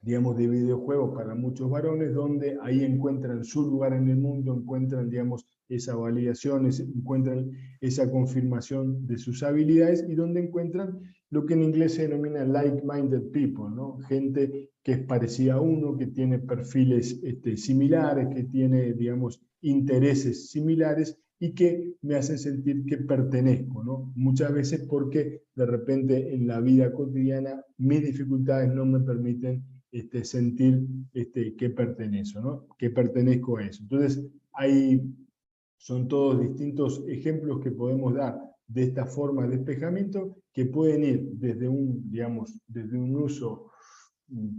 digamos, de videojuegos para muchos varones, donde ahí encuentran su lugar en el mundo, encuentran, digamos, esa validación, encuentran esa confirmación de sus habilidades, y donde encuentran lo que en inglés se denomina like-minded people, ¿no? Gente que es parecida a uno, que tiene perfiles similares, que tiene, digamos, intereses similares, y que me hacen sentir que pertenezco, ¿no? Muchas veces porque de repente en la vida cotidiana mis dificultades no me permiten sentir que pertenezco, ¿no? Que pertenezco a eso. Entonces, son todos distintos ejemplos que podemos dar de esta forma de despejamiento, que pueden ir desde desde un uso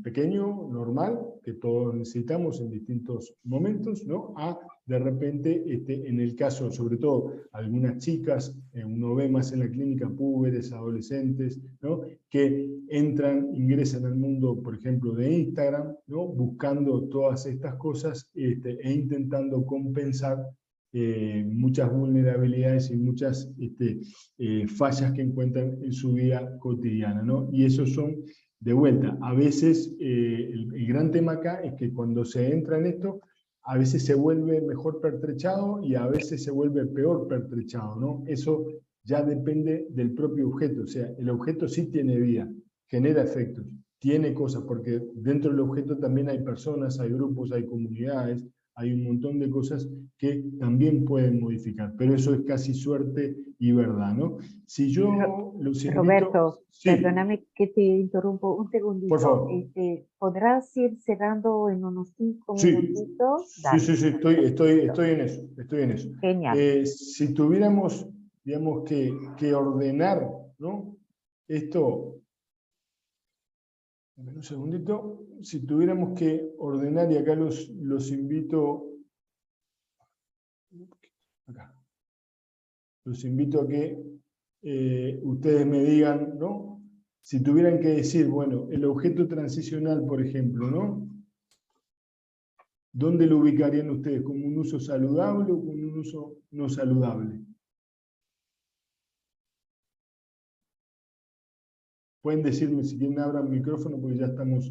pequeño, normal, que todos necesitamos en distintos momentos, ¿no? A de repente, en el caso, sobre todo, algunas chicas, uno ve más en la clínica, púberes, adolescentes, ¿no? Que ingresan al mundo, por ejemplo, de Instagram, ¿no? Buscando todas estas cosas e intentando compensar muchas vulnerabilidades y muchas fallas que encuentran en su vida cotidiana, ¿no? Y esos son de vuelta, a veces el gran tema acá es que cuando se entra en esto, a veces se vuelve mejor pertrechado y a veces se vuelve peor pertrechado, ¿no? Eso ya depende del propio objeto, o sea, el objeto sí tiene vida, genera efectos, tiene cosas, porque dentro del objeto también hay personas, hay grupos, hay comunidades, hay un montón de cosas que también pueden modificar, pero eso es casi suerte y verdad, ¿no? Si yo los invito... Roberto, sí, perdóname que te interrumpo un por segundito. favor. ¿Podrás ir cerrando en unos 5 Sí, minutitos? sí, Dale. sí, sí, estoy en eso, estoy en eso. Genial. Si tuviéramos, digamos, que ordenar, ¿no? Esto, un segundito, si tuviéramos que ordenar, y acá los invito, acá, los invito a que ustedes me digan, ¿no? Si tuvieran que decir, bueno, el objeto transicional, por ejemplo, ¿no? ¿Dónde lo ubicarían ustedes? ¿Como un uso saludable o como un uso no saludable? Pueden decirme si quieren abran el micrófono porque ya estamos...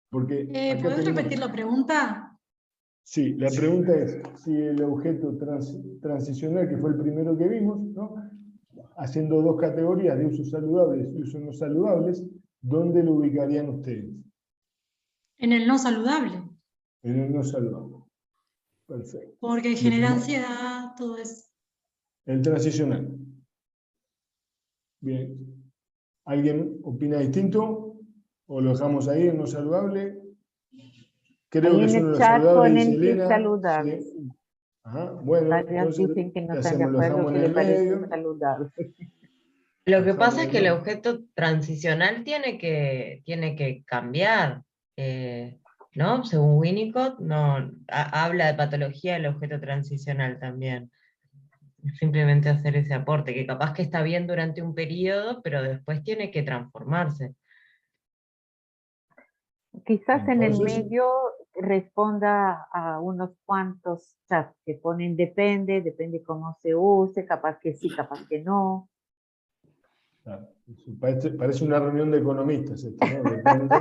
Porque acá ¿Podés tenemos... repetir la pregunta? Sí, la pregunta es si el objeto transicional, que fue el primero que vimos, ¿no? Haciendo dos categorías de usos saludables y usos no saludables, ¿dónde lo ubicarían ustedes? En el no saludable, En el no saludable. Perfecto. porque genera ansiedad, todo eso. El transicional. Bien. ¿Alguien opina distinto? ¿O lo dejamos ahí en no saludable? Creo Ahí que en es uno el de los chat saludables, dice ponen que es Elena. saludable. Sí. Sí. Ajá. Bueno, Varias entonces, dicen que no ¿qué están de hacemos? Lo acuerdo, dejamos que en le el parece medio. saludable. Lo que pasa es que el Dejamos, objeto transicional tiene que cambiar, ¿no? Según Winnicott, no, habla de patología del objeto transicional también. Simplemente hacer ese aporte, que capaz que está bien durante un periodo, pero después tiene que transformarse. Quizás en el entonces, medio responda a unos cuantos chats que ponen depende cómo se use, capaz que sí, capaz que no. claro, parece una reunión de economistas esto, ¿no? Depende.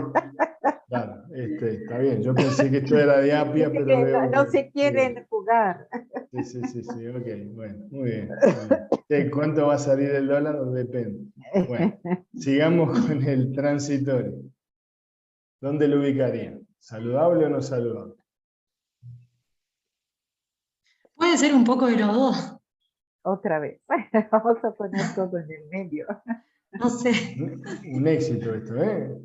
Claro, está bien. Yo pensé que esto era de Apia, Dice pero que veo no que... se quieren jugar. Sí, sí, sí, sí, ok, bueno, muy bien. Muy bien. ¿Cuánto va a salir el dólar? Depende. Bueno, sigamos con el transitorio. ¿Dónde lo ubicarían? ¿Saludable o no saludable? Puede ser un poco de los dos, Otra vez. Vamos a poner todo en el medio. no sé. Un éxito esto, ¿eh?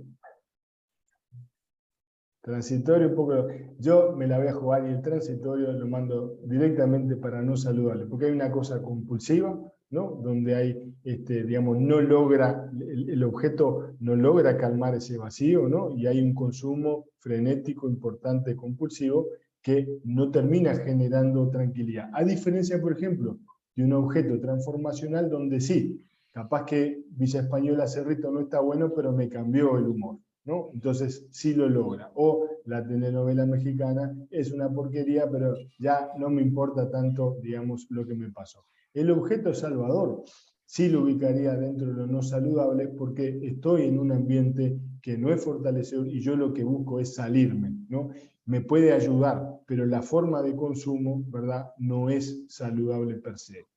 Transitorio, un poco... Yo me la voy a jugar y el transitorio lo mando directamente para no saludable, porque hay una cosa compulsiva, ¿no? Donde hay, digamos, no logra, el objeto no logra calmar ese vacío, ¿no? Y hay un consumo frenético, importante, compulsivo, que no termina generando tranquilidad. A diferencia, por ejemplo, de un objeto transformacional donde sí, capaz que Villa Española Cerrito no está bueno, pero me cambió el humor, ¿no? Entonces sí lo logra. O la telenovela mexicana es una porquería, pero ya no me importa tanto, digamos, lo que me pasó. El objeto salvador sí lo ubicaría dentro de lo no saludable porque estoy en un ambiente que no es fortalecedor y yo lo que busco es salirme, ¿no? Me puede ayudar, pero la forma de consumo, ¿verdad?, no es saludable per se.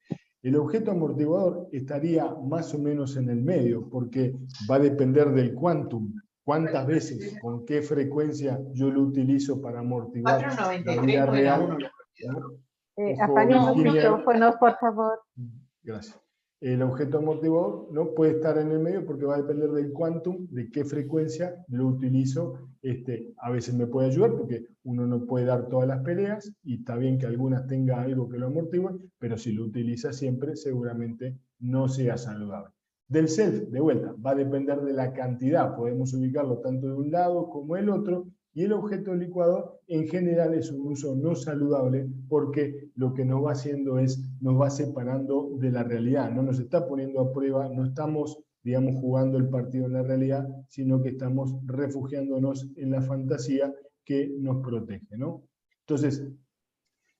El objeto amortiguador estaría más o menos en el medio porque va a depender del quantum. ¿Cuántas veces, con qué frecuencia yo lo utilizo para amortiguar la vida real? ¿No? Ojo, Apaguen los Virginia. micrófonos, por favor. Gracias. El objeto amortiguador no puede estar en el medio porque va a depender del quantum, de qué frecuencia lo utilizo. A veces me puede ayudar porque uno no puede dar todas las peleas y está bien que algunas tenga algo que lo amortigue, pero si lo utiliza siempre seguramente no sea saludable. Del self, de vuelta, va a depender de la cantidad. Podemos ubicarlo tanto de un lado como el otro. Y el objeto licuador en general es un uso no saludable porque lo que nos va haciendo es, nos va separando de la realidad, no nos está poniendo a prueba, no estamos, digamos, jugando el partido en la realidad, sino que estamos refugiándonos en la fantasía que nos protege, ¿no? Entonces,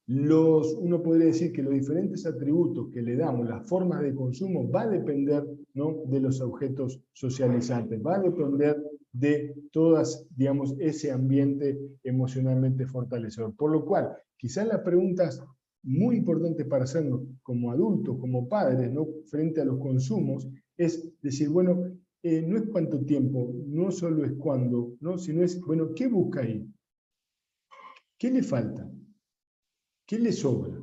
uno podría decir que los diferentes atributos que le damos, las formas de consumo, va a depender, ¿no?, de los objetos socializantes, va a depender de todas, digamos, ese ambiente emocionalmente fortalecedor. Por lo cual, quizás las preguntas muy importantes para hacernos como adultos, como padres, ¿no?, frente a los consumos, es decir, bueno, no es cuánto tiempo, no solo es cuándo, ¿no?, sino es, bueno, ¿qué busca ahí? ¿Qué le falta? ¿Qué le sobra?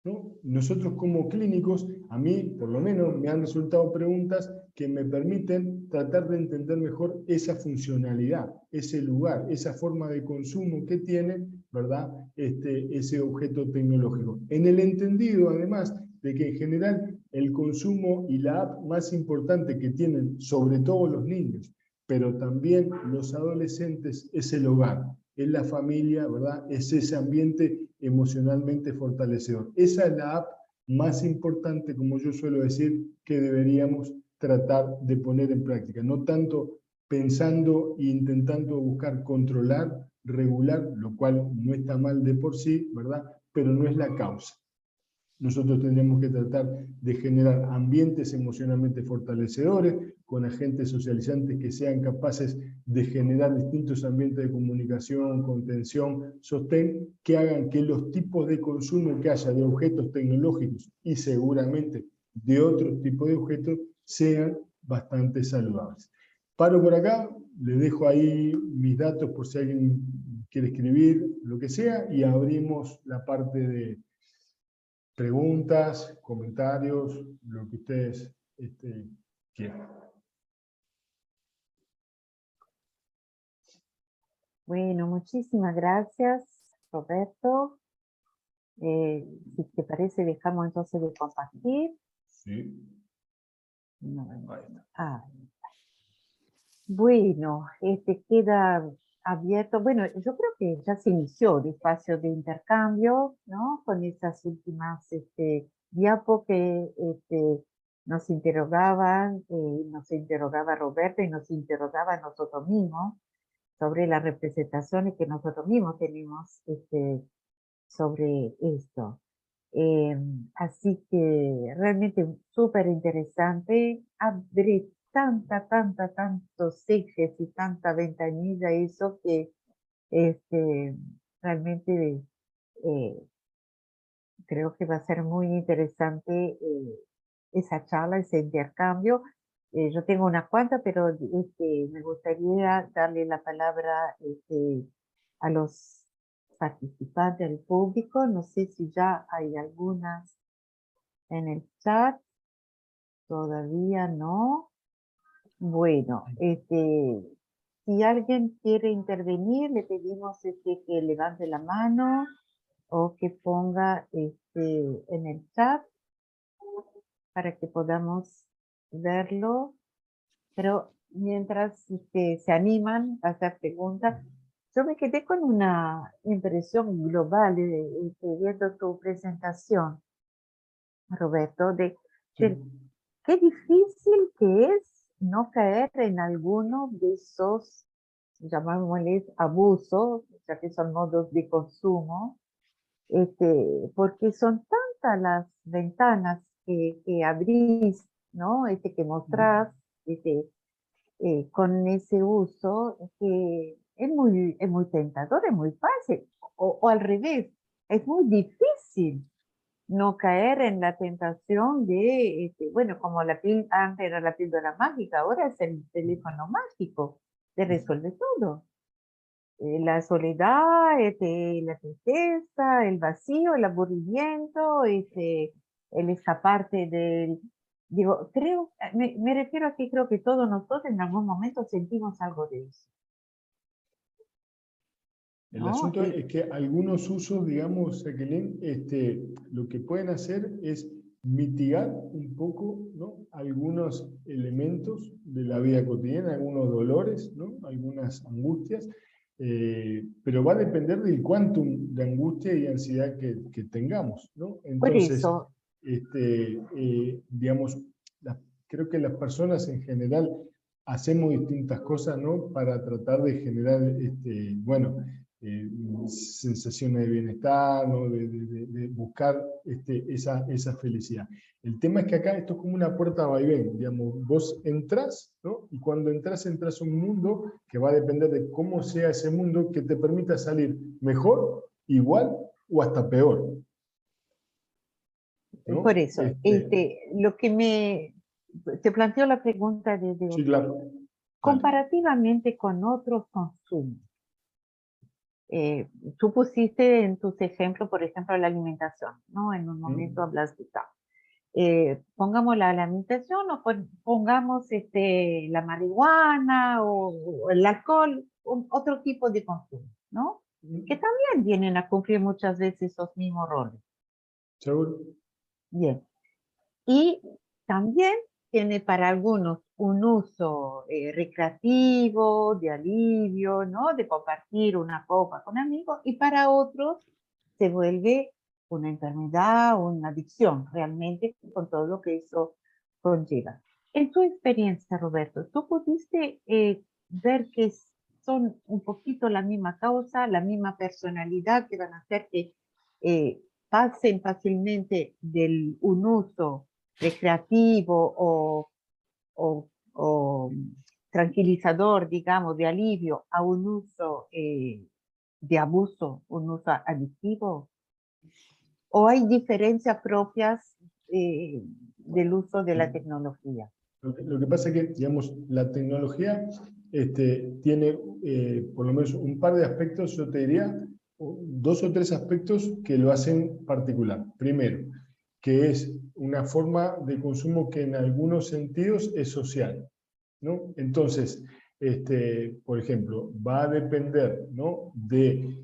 ¿No? Nosotros como clínicos, a mí por lo menos me han resultado preguntas que me permiten tratar de entender mejor esa funcionalidad, ese lugar, esa forma de consumo que tiene, ¿verdad?, ese objeto tecnológico. En el entendido, además, de que en general el consumo y la app más importante que tienen, sobre todo los niños, pero también los adolescentes, es el hogar, es la familia, ¿verdad?, es ese ambiente emocionalmente fortalecedor. Esa es la app más importante, como yo suelo decir, que deberíamos tratar de poner en práctica. No tanto pensando e intentando buscar controlar, regular, lo cual no está mal de por sí, ¿verdad?, pero no es la causa. Nosotros tendremos que tratar de generar ambientes emocionalmente fortalecedores, con agentes socializantes que sean capaces de generar distintos ambientes de comunicación, contención, sostén, que hagan que los tipos de consumo que haya de objetos tecnológicos y seguramente de otros tipos de objetos sean bastante saludables. Paro por acá, le dejo ahí mis datos por si alguien quiere escribir, lo que sea, y abrimos la parte de preguntas, comentarios, lo que ustedes quieran. Bueno, muchísimas gracias, Roberto. Si te parece, dejamos entonces de compartir. Sí. No, bueno, queda abierto. Bueno, yo creo que ya se inició el espacio de intercambio, ¿no?, con estas últimas diapos que nos interrogaban, nos interrogaba Roberto y nos interrogaba a nosotros mismos sobre las representaciones que nosotros mismos tenemos sobre esto. Así que realmente súper interesante. Abre tantos ejes y tanta ventanilla eso que realmente creo que va a ser muy interesante esa charla, ese intercambio. Yo tengo una cuanta, pero me gustaría darle la palabra a los participantes, al público. No sé si ya hay algunas en el chat. Todavía no. Bueno, si alguien quiere intervenir, le pedimos que levante la mano o que ponga en el chat para que podamos verlo. Pero mientras se animan a hacer preguntas, yo me quedé con una impresión global viendo tu presentación, Roberto, de qué difícil que es no caer en alguno de esos, llamémosles abusos, ya que son modos de consumo, porque son tantas las ventanas que abrís, ¿no? Que mostrás, con ese uso, que es muy tentador, es muy fácil, o al revés, es muy difícil no caer en la tentación de, bueno, como antes era la píldora mágica, ahora es el teléfono mágico, te resuelve todo. La soledad, la tristeza, el vacío, el aburrimiento, el escaparte del... Digo, me refiero a que creo que todos nosotros en algún momento sentimos algo de eso. El ¿no? asunto es que algunos usos, digamos, Jacqueline, lo que pueden hacer es mitigar un poco, ¿no?, algunos elementos de la vida cotidiana, algunos dolores, ¿no?, algunas angustias, pero va a depender del quantum de angustia y ansiedad que tengamos, ¿no? Entonces, por eso, digamos, creo que las personas en general hacemos distintas cosas, ¿no?, para tratar de generar, bueno, sensaciones de bienestar, ¿no? de buscar esa felicidad. El tema es que acá esto es como una puerta vaivén, digamos, vos entrás, ¿no? Y cuando entras a un mundo que va a depender de cómo sea ese mundo, que te permita salir mejor, igual o hasta peor, ¿no? Por eso, lo que te planteo la pregunta desde Sí, otro claro. lado. Comparativamente con otros consumos, tú pusiste en tus ejemplos, por ejemplo, la alimentación, ¿no? En un momento hablas de tal. Pongamos la alimentación o pongamos la marihuana o el alcohol, otro tipo de consumo, ¿no? Que también vienen a cumplir muchas veces esos mismos roles. ¿Seguro? Bien. Y también tiene para algunos un uso recreativo, de alivio, ¿no? De compartir una copa con amigos, y para otros se vuelve una enfermedad o una adicción, realmente, con todo lo que eso conlleva. En tu experiencia, Roberto, ¿tú pudiste ver que son un poquito la misma causa, la misma personalidad que van a hacer que pasen fácilmente de un uso recreativo o tranquilizador, digamos, de alivio, a un uso de abuso, un uso adictivo? ¿O hay diferencias propias del uso de la tecnología? Lo que pasa es que, digamos, la tecnología tiene por lo menos un par de aspectos, yo te diría, 2 o 3 aspectos que lo hacen particular. Primero, que es una forma de consumo que en algunos sentidos es social, ¿no? Entonces, por ejemplo, va a depender, ¿no? de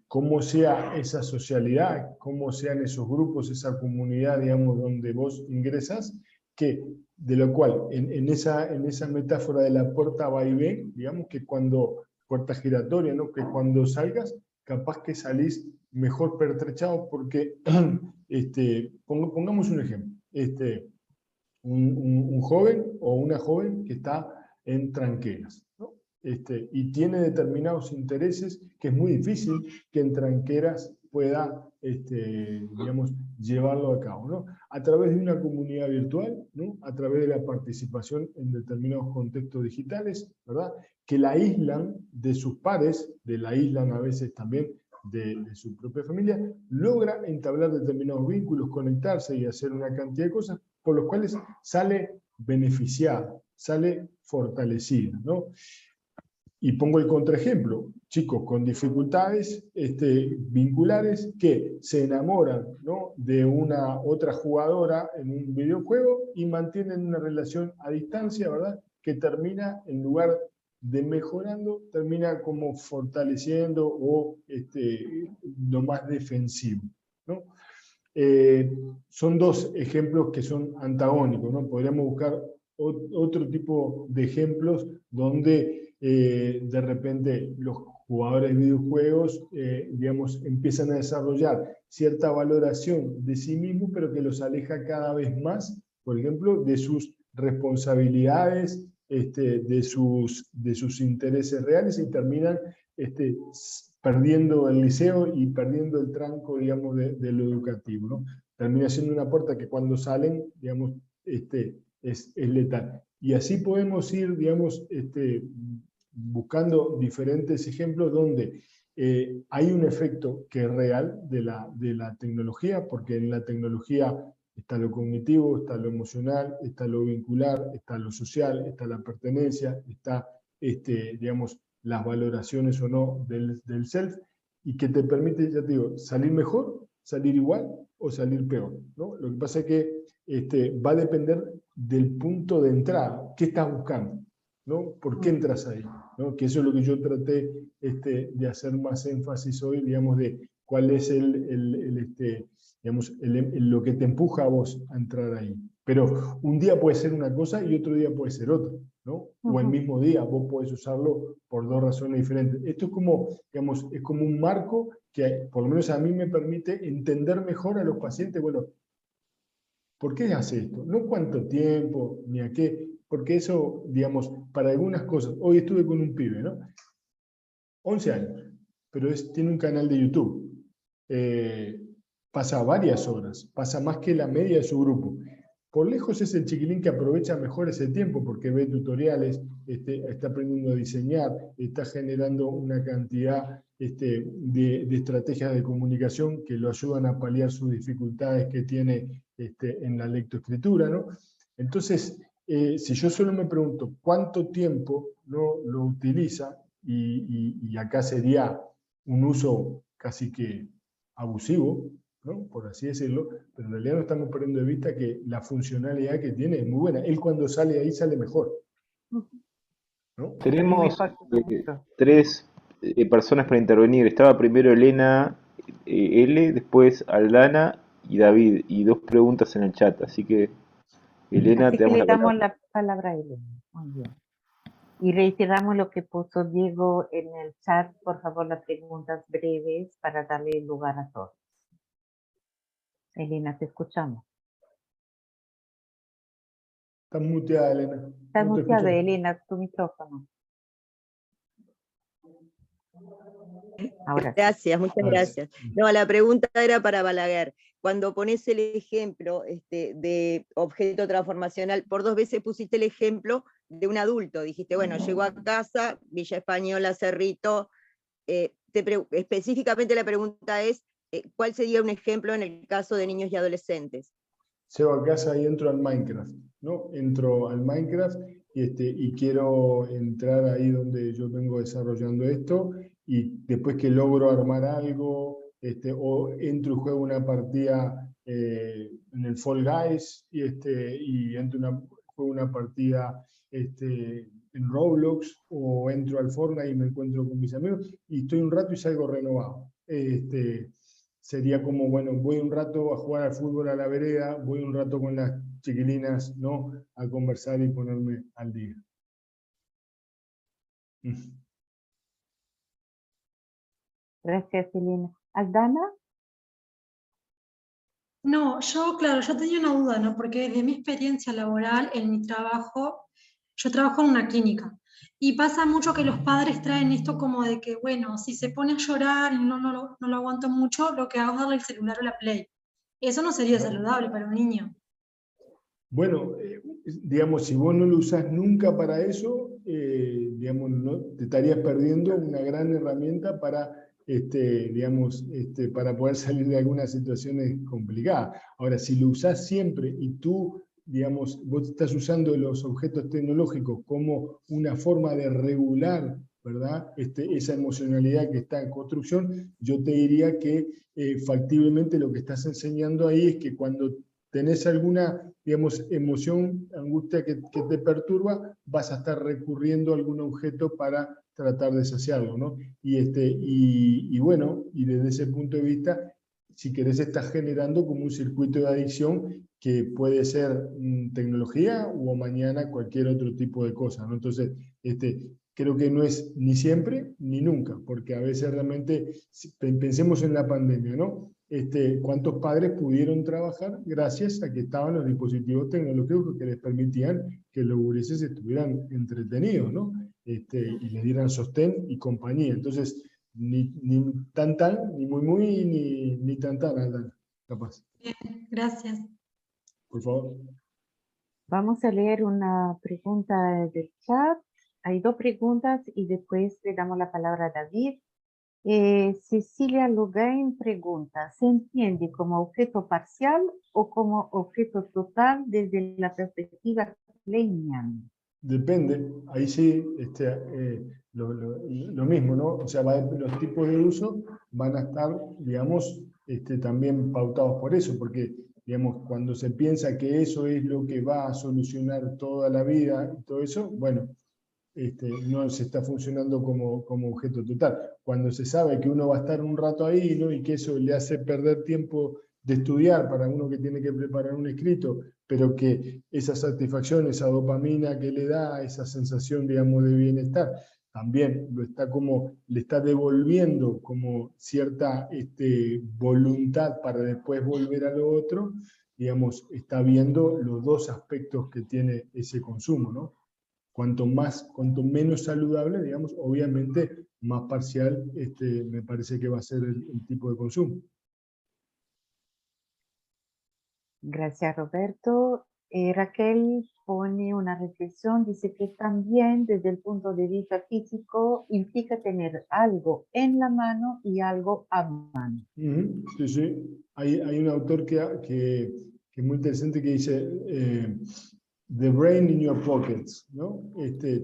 cómo sea esa socialidad, cómo sean esos grupos, esa comunidad, digamos, donde vos ingresas, de lo cual, en esa metáfora de la puerta va y ven, digamos que puerta giratoria, ¿no? Que cuando salgas, capaz que salís mejor pertrechado, porque, pongamos un ejemplo, un joven o una joven que está en tranqueras, ¿no? Y tiene determinados intereses que es muy difícil que en tranqueras pueda, digamos, llevarlo a cabo, ¿no? A través de una comunidad virtual, ¿no? A través de la participación en determinados contextos digitales, ¿verdad? Que la aíslan de sus pares, la aíslan a veces también de su propia familia, logra entablar determinados vínculos, conectarse y hacer una cantidad de cosas por los cuales sale beneficiada, sale fortalecida, ¿no? Y pongo el contraejemplo, chicos con dificultades vinculares que se enamoran, ¿no? de una otra jugadora en un videojuego y mantienen una relación a distancia, ¿verdad? Que termina, en lugar de mejorando, termina como fortaleciendo o lo más defensivo, ¿no? Son 2 ejemplos que son antagónicos, ¿no? Podríamos buscar otro tipo de ejemplos donde de repente los jugadores de videojuegos, digamos, empiezan a desarrollar cierta valoración de sí mismos, pero que los aleja cada vez más, por ejemplo, de sus responsabilidades, de sus intereses reales, y terminan perdiendo el liceo y perdiendo el tranco, digamos, de lo educativo, ¿no? Termina siendo una puerta que cuando salen, digamos, es letal. Y así podemos ir, digamos, buscando diferentes ejemplos donde hay un efecto que es real de la tecnología, porque en la tecnología está lo cognitivo, está lo emocional, está lo vincular, está lo social, está la pertenencia, está, digamos, las valoraciones o no del self, y que te permite, ya te digo, salir mejor, salir igual o salir peor, ¿no? Lo que pasa es que va a depender del punto de entrada, qué estás buscando, ¿no? ¿Por qué entras ahí? ¿No? Que eso es lo que yo traté de hacer más énfasis hoy, digamos, de cuál es digamos, lo que te empuja a vos a entrar ahí. Pero un día puede ser una cosa y otro día puede ser otra, ¿no? O el mismo día vos podés usarlo por 2 razones diferentes. Esto es como, digamos, es como un marco que por lo menos a mí me permite entender mejor a los pacientes, bueno, ¿por qué hace esto? No cuánto tiempo, ni a qué, porque eso, digamos, para algunas cosas, hoy estuve con un pibe, ¿no? 11 años, pero tiene un canal de YouTube. Pasa varias horas, pasa más que la media de su grupo. Por lejos es el chiquilín que aprovecha mejor ese tiempo porque ve tutoriales, está aprendiendo a diseñar, está generando una cantidad de estrategias de comunicación que lo ayudan a paliar sus dificultades que tiene en la lectoescritura, ¿no? Entonces, si yo solo me pregunto cuánto tiempo no lo utiliza, y acá sería un uso casi que abusivo, ¿no? Por así decirlo, pero en realidad no estamos perdiendo de vista que la funcionalidad que tiene es muy buena. Él cuando sale ahí sale mejor, ¿no? Tenemos tres personas para intervenir. Estaba primero Elena L, después Aldana y David, y 2 preguntas en el chat. Así que, Elena, Así te que damos le la damos palabra. la palabra a Elena. Muy bien. Y reiteramos lo que puso Diego en el chat, por favor, las preguntas breves para darle lugar a todos. Elena, te escuchamos. Estás muteada, Elena. Estás No te muteada, escuchamos. Elena, tu micrófono. Ahora sí. Gracias, muchas Ahora sí. gracias. No, la pregunta era para Balaguer. Cuando pones el ejemplo de objeto transformacional, por 2 veces pusiste el ejemplo de un adulto. Dijiste, bueno, llegó a casa, Villa Española, Cerrito. Específicamente la pregunta es, ¿cuál sería un ejemplo en el caso de niños y adolescentes? Llego a casa y entro al Minecraft, ¿no? Entro al Minecraft y quiero entrar ahí donde yo vengo desarrollando esto, y después que logro armar algo, o entro y juego una partida en el Fall Guys, y juego una partida en Roblox, o entro al Fortnite y me encuentro con mis amigos, y estoy un rato y salgo renovado. Sería como, bueno, voy un rato a jugar al fútbol a la vereda, voy un rato con las chiquilinas, ¿no?, a conversar y ponerme al día. Gracias, Elena. ¿Aldana? No, claro, yo tenía una duda, ¿no? Porque desde mi experiencia laboral, en mi trabajo, yo trabajo en una clínica. Y pasa mucho que los padres traen esto como de que, bueno, si se pone a llorar y no lo aguanto mucho, lo que hago es darle el celular o la Play. Eso no sería saludable para un niño. Bueno, digamos, si vos no lo usás nunca para eso, digamos, no, te estarías perdiendo una gran herramienta para, digamos, para poder salir de algunas situaciones complicadas. Ahora, si lo usás siempre y tú, digamos, vos estás usando los objetos tecnológicos como una forma de regular, ¿verdad?, esa emocionalidad que está en construcción, yo te diría que factiblemente lo que estás enseñando ahí es que cuando tenés alguna, digamos, emoción, angustia que te perturba, vas a estar recurriendo a algún objeto para tratar de saciarlo, ¿no? Y bueno, y desde ese punto de vista, si querés, estás generando como un circuito de adicción que puede ser tecnología, o mañana cualquier otro tipo de cosa, ¿no? Entonces, creo que no es ni siempre ni nunca, porque a veces realmente, pensemos en la pandemia, ¿no? ¿Cuántos padres pudieron trabajar gracias a que estaban los dispositivos tecnológicos que les permitían que los gurises estuvieran entretenidos, ¿no? Y les dieran sostén y compañía? Entonces, ni tan, ni muy, ni tan, Aldana, capaz. Bien, gracias. Por favor. Vamos a leer una pregunta del chat. Hay 2 preguntas y después le damos la palabra a David. Cecilia Lugain pregunta, ¿se entiende como objeto parcial o como objeto total desde la perspectiva kleiniana? Depende, ahí sí, lo mismo, ¿no? O sea, los tipos de uso van a estar, digamos, también pautados por eso, porque, digamos, cuando se piensa que eso es lo que va a solucionar toda la vida y todo eso, bueno, no se está funcionando como objeto total. Cuando se sabe que uno va a estar un rato ahí, ¿no?, y que eso le hace perder tiempo de estudiar para uno que tiene que preparar un escrito, pero que esa satisfacción, esa dopamina que le da, esa sensación, digamos, de bienestar, también le está devolviendo como cierta voluntad para después volver a lo otro, digamos, está viendo los 2 aspectos que tiene ese consumo, ¿no? Cuanto menos saludable, digamos, obviamente más parcial me parece que va a ser el tipo de consumo. Gracias, Roberto. Raquel pone una reflexión, dice que también desde el punto de vista físico implica tener algo en la mano y algo a mano. Sí, sí. Hay un autor que es muy interesante que dice the brain in your pockets, ¿no?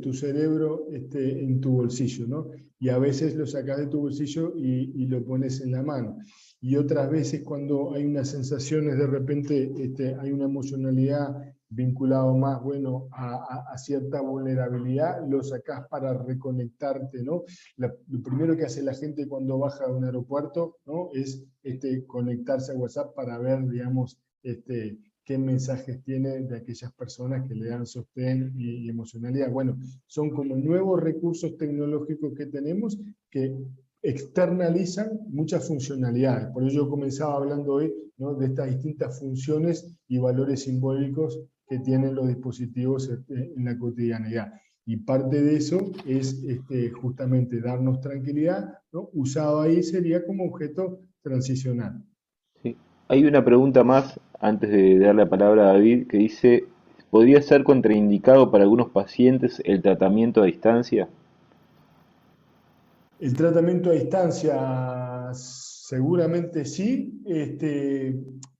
Tu cerebro en tu bolsillo, ¿no? Y a veces lo sacas de tu bolsillo y lo pones en la mano. Y otras veces cuando hay unas sensaciones, de repente hay una emocionalidad vinculada más, bueno, a cierta vulnerabilidad, lo sacás para reconectarte, ¿no? Lo primero que hace la gente cuando baja a un aeropuerto, ¿no? Es conectarse a WhatsApp para ver, digamos, qué mensajes tiene de aquellas personas que le dan sostén y emocionalidad. Bueno, son como nuevos recursos tecnológicos que tenemos que externalizan muchas funcionalidades. Por eso yo comenzaba hablando hoy, ¿no? De estas distintas funciones y valores simbólicos que tienen los dispositivos en la cotidianidad. Y parte de eso es justamente darnos tranquilidad, ¿no? Usado ahí sería como objeto transicional. Sí. Hay una pregunta más antes de dar la palabra a David que dice, ¿podría ser contraindicado para algunos pacientes el tratamiento a distancia? El tratamiento a distancia seguramente sí.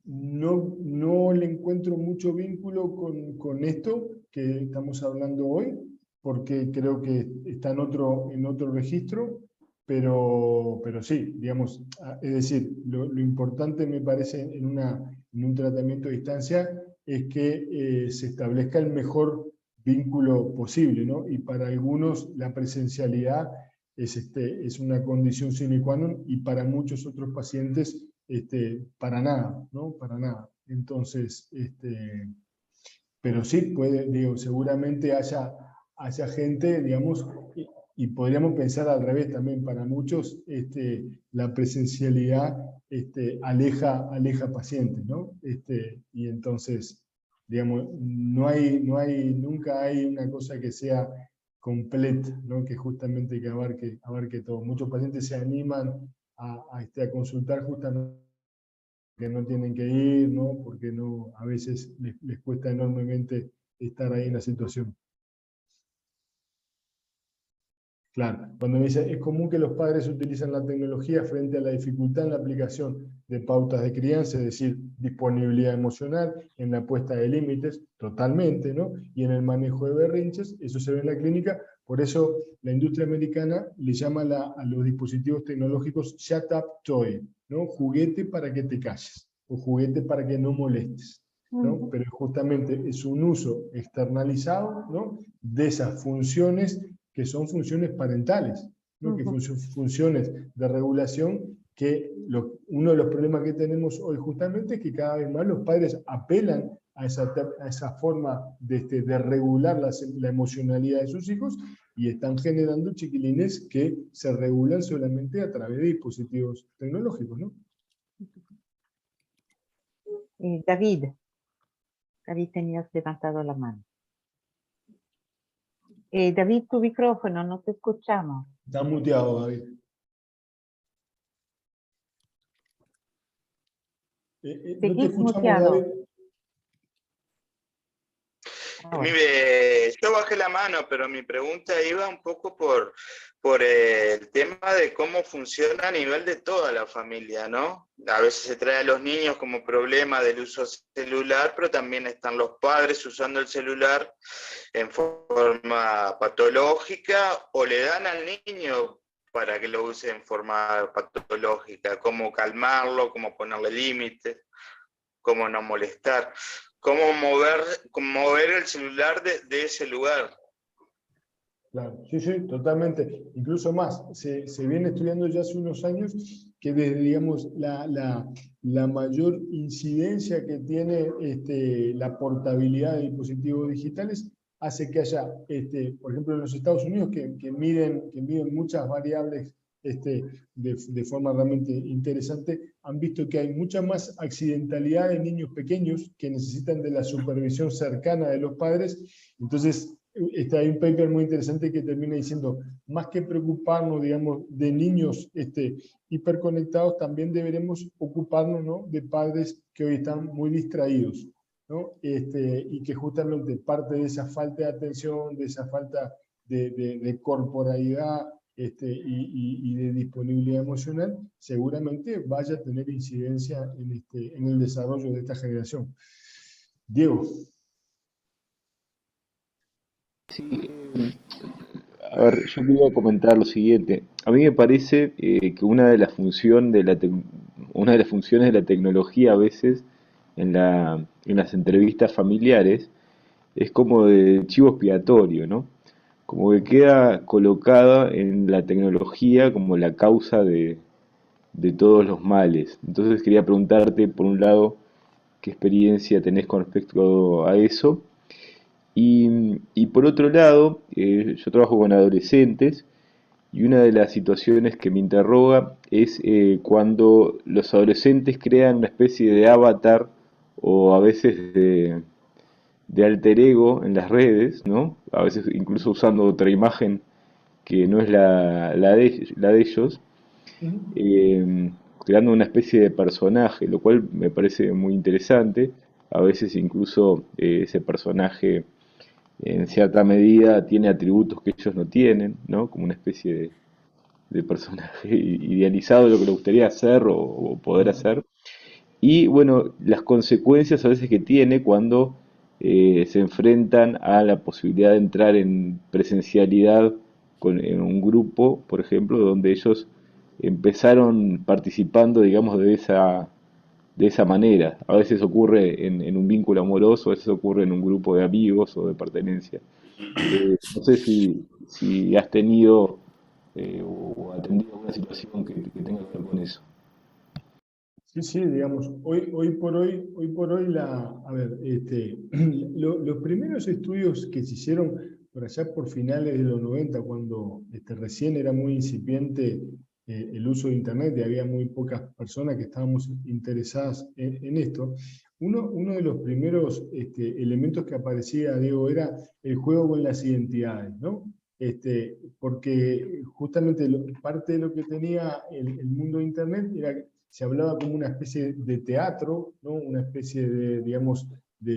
No le encuentro mucho vínculo con esto que estamos hablando hoy, porque creo que está en otro registro, pero sí, digamos, es decir, lo importante me parece en un tratamiento a distancia es que se establezca el mejor vínculo posible, ¿no? Y para algunos la presencialidad es una condición sine qua non y para muchos otros pacientes para nada, ¿no? Para nada. Entonces, pero sí, seguramente haya gente, digamos, y podríamos pensar al revés también, para muchos la presencialidad aleja pacientes, ¿no? Y entonces, digamos, nunca hay una cosa que sea completa, ¿no? Que justamente que abarque todo. Muchos pacientes se animan a consultar justamente que no tienen que ir, ¿no? Porque a veces les cuesta enormemente estar ahí en la situación. Claro, cuando me dice, es común que los padres utilicen la tecnología frente a la dificultad en la aplicación de pautas de crianza, es decir, disponibilidad emocional, en la puesta de límites, totalmente, ¿no? Y en el manejo de berrinches, eso se ve en la clínica, por eso la industria americana le llama a los dispositivos tecnológicos Shut Up Toy, ¿no? Juguete para que te calles, o juguete para que no molestes, ¿no? Pero justamente es un uso externalizado, ¿no? De esas funciones que son funciones parentales, ¿no? Que son funciones de regulación, que uno de los problemas que tenemos hoy justamente es que cada vez más los padres apelan a esa forma de regular la emocionalidad de sus hijos y están generando chiquilines que se regulan solamente a través de dispositivos tecnológicos, ¿no? David tenías levantado la mano. David, tu micrófono, no te escuchamos. Está muteado, David. No te escuchamos, muteado. David. Yo bajé la mano, pero mi pregunta iba un poco por el tema de cómo funciona a nivel de toda la familia, ¿no? A veces se trae a los niños como problema del uso celular, pero también están los padres usando el celular en forma patológica o le dan al niño para que lo use en forma patológica, cómo calmarlo, cómo ponerle límites, cómo no molestar. ¿Cómo mover el celular de ese lugar? Claro, sí, totalmente. Incluso más, se viene estudiando ya hace unos años que desde, digamos, la mayor incidencia que tiene la portabilidad de dispositivos digitales hace que haya, por ejemplo, en los Estados Unidos, que miden muchas variables de forma realmente interesante, han visto que hay mucha más accidentalidad de niños pequeños que necesitan de la supervisión cercana de los padres. Entonces, hay un paper muy interesante que termina diciendo, más que preocuparnos, digamos, de niños hiperconectados, también deberemos ocuparnos, ¿no?, de padres que hoy están muy distraídos, ¿no? Y que justamente parte de esa falta de atención, de esa falta de corporalidad y de disponibilidad emocional, seguramente vaya a tener incidencia en el desarrollo de esta generación. Diego. Sí, a ver, yo quería comentar lo siguiente. A mí me parece que una de las funciones de la tecnología a veces en las entrevistas familiares es como de chivo expiatorio, ¿no? Como que queda colocada en la tecnología como la causa de todos los males. Entonces quería preguntarte, por un lado, qué experiencia tenés con respecto a eso. Y por otro lado, yo trabajo con adolescentes y una de las situaciones que me interroga es cuando los adolescentes crean una especie de avatar o a veces de alter ego en las redes, ¿no? A veces incluso usando otra imagen que no es la de ellos, eh, creando una especie de personaje, lo cual me parece muy interesante. A veces incluso ese personaje en cierta medida tiene atributos que ellos no tienen, ¿no? Como una especie de personaje idealizado de lo que le gustaría hacer o poder hacer. Y bueno, las consecuencias a veces que tiene cuando se enfrentan a la posibilidad de entrar en presencialidad en un grupo, por ejemplo, donde ellos empezaron participando, digamos, de esa manera. A veces ocurre en un vínculo amoroso, a veces ocurre en un grupo de amigos o de pertenencia. No sé si has tenido o atendido alguna situación que tenga que ver con eso. Sí, sí, digamos, hoy por hoy a ver, los primeros estudios que se hicieron por allá por finales de los 90, cuando recién era muy incipiente el uso de Internet y había muy pocas personas que estábamos interesadas en esto, uno de los primeros elementos que aparecía, Diego, era el juego con las identidades, ¿no? Porque justamente parte de lo que tenía el mundo de Internet era que se hablaba como una especie de teatro, ¿no? Una especie de, digamos,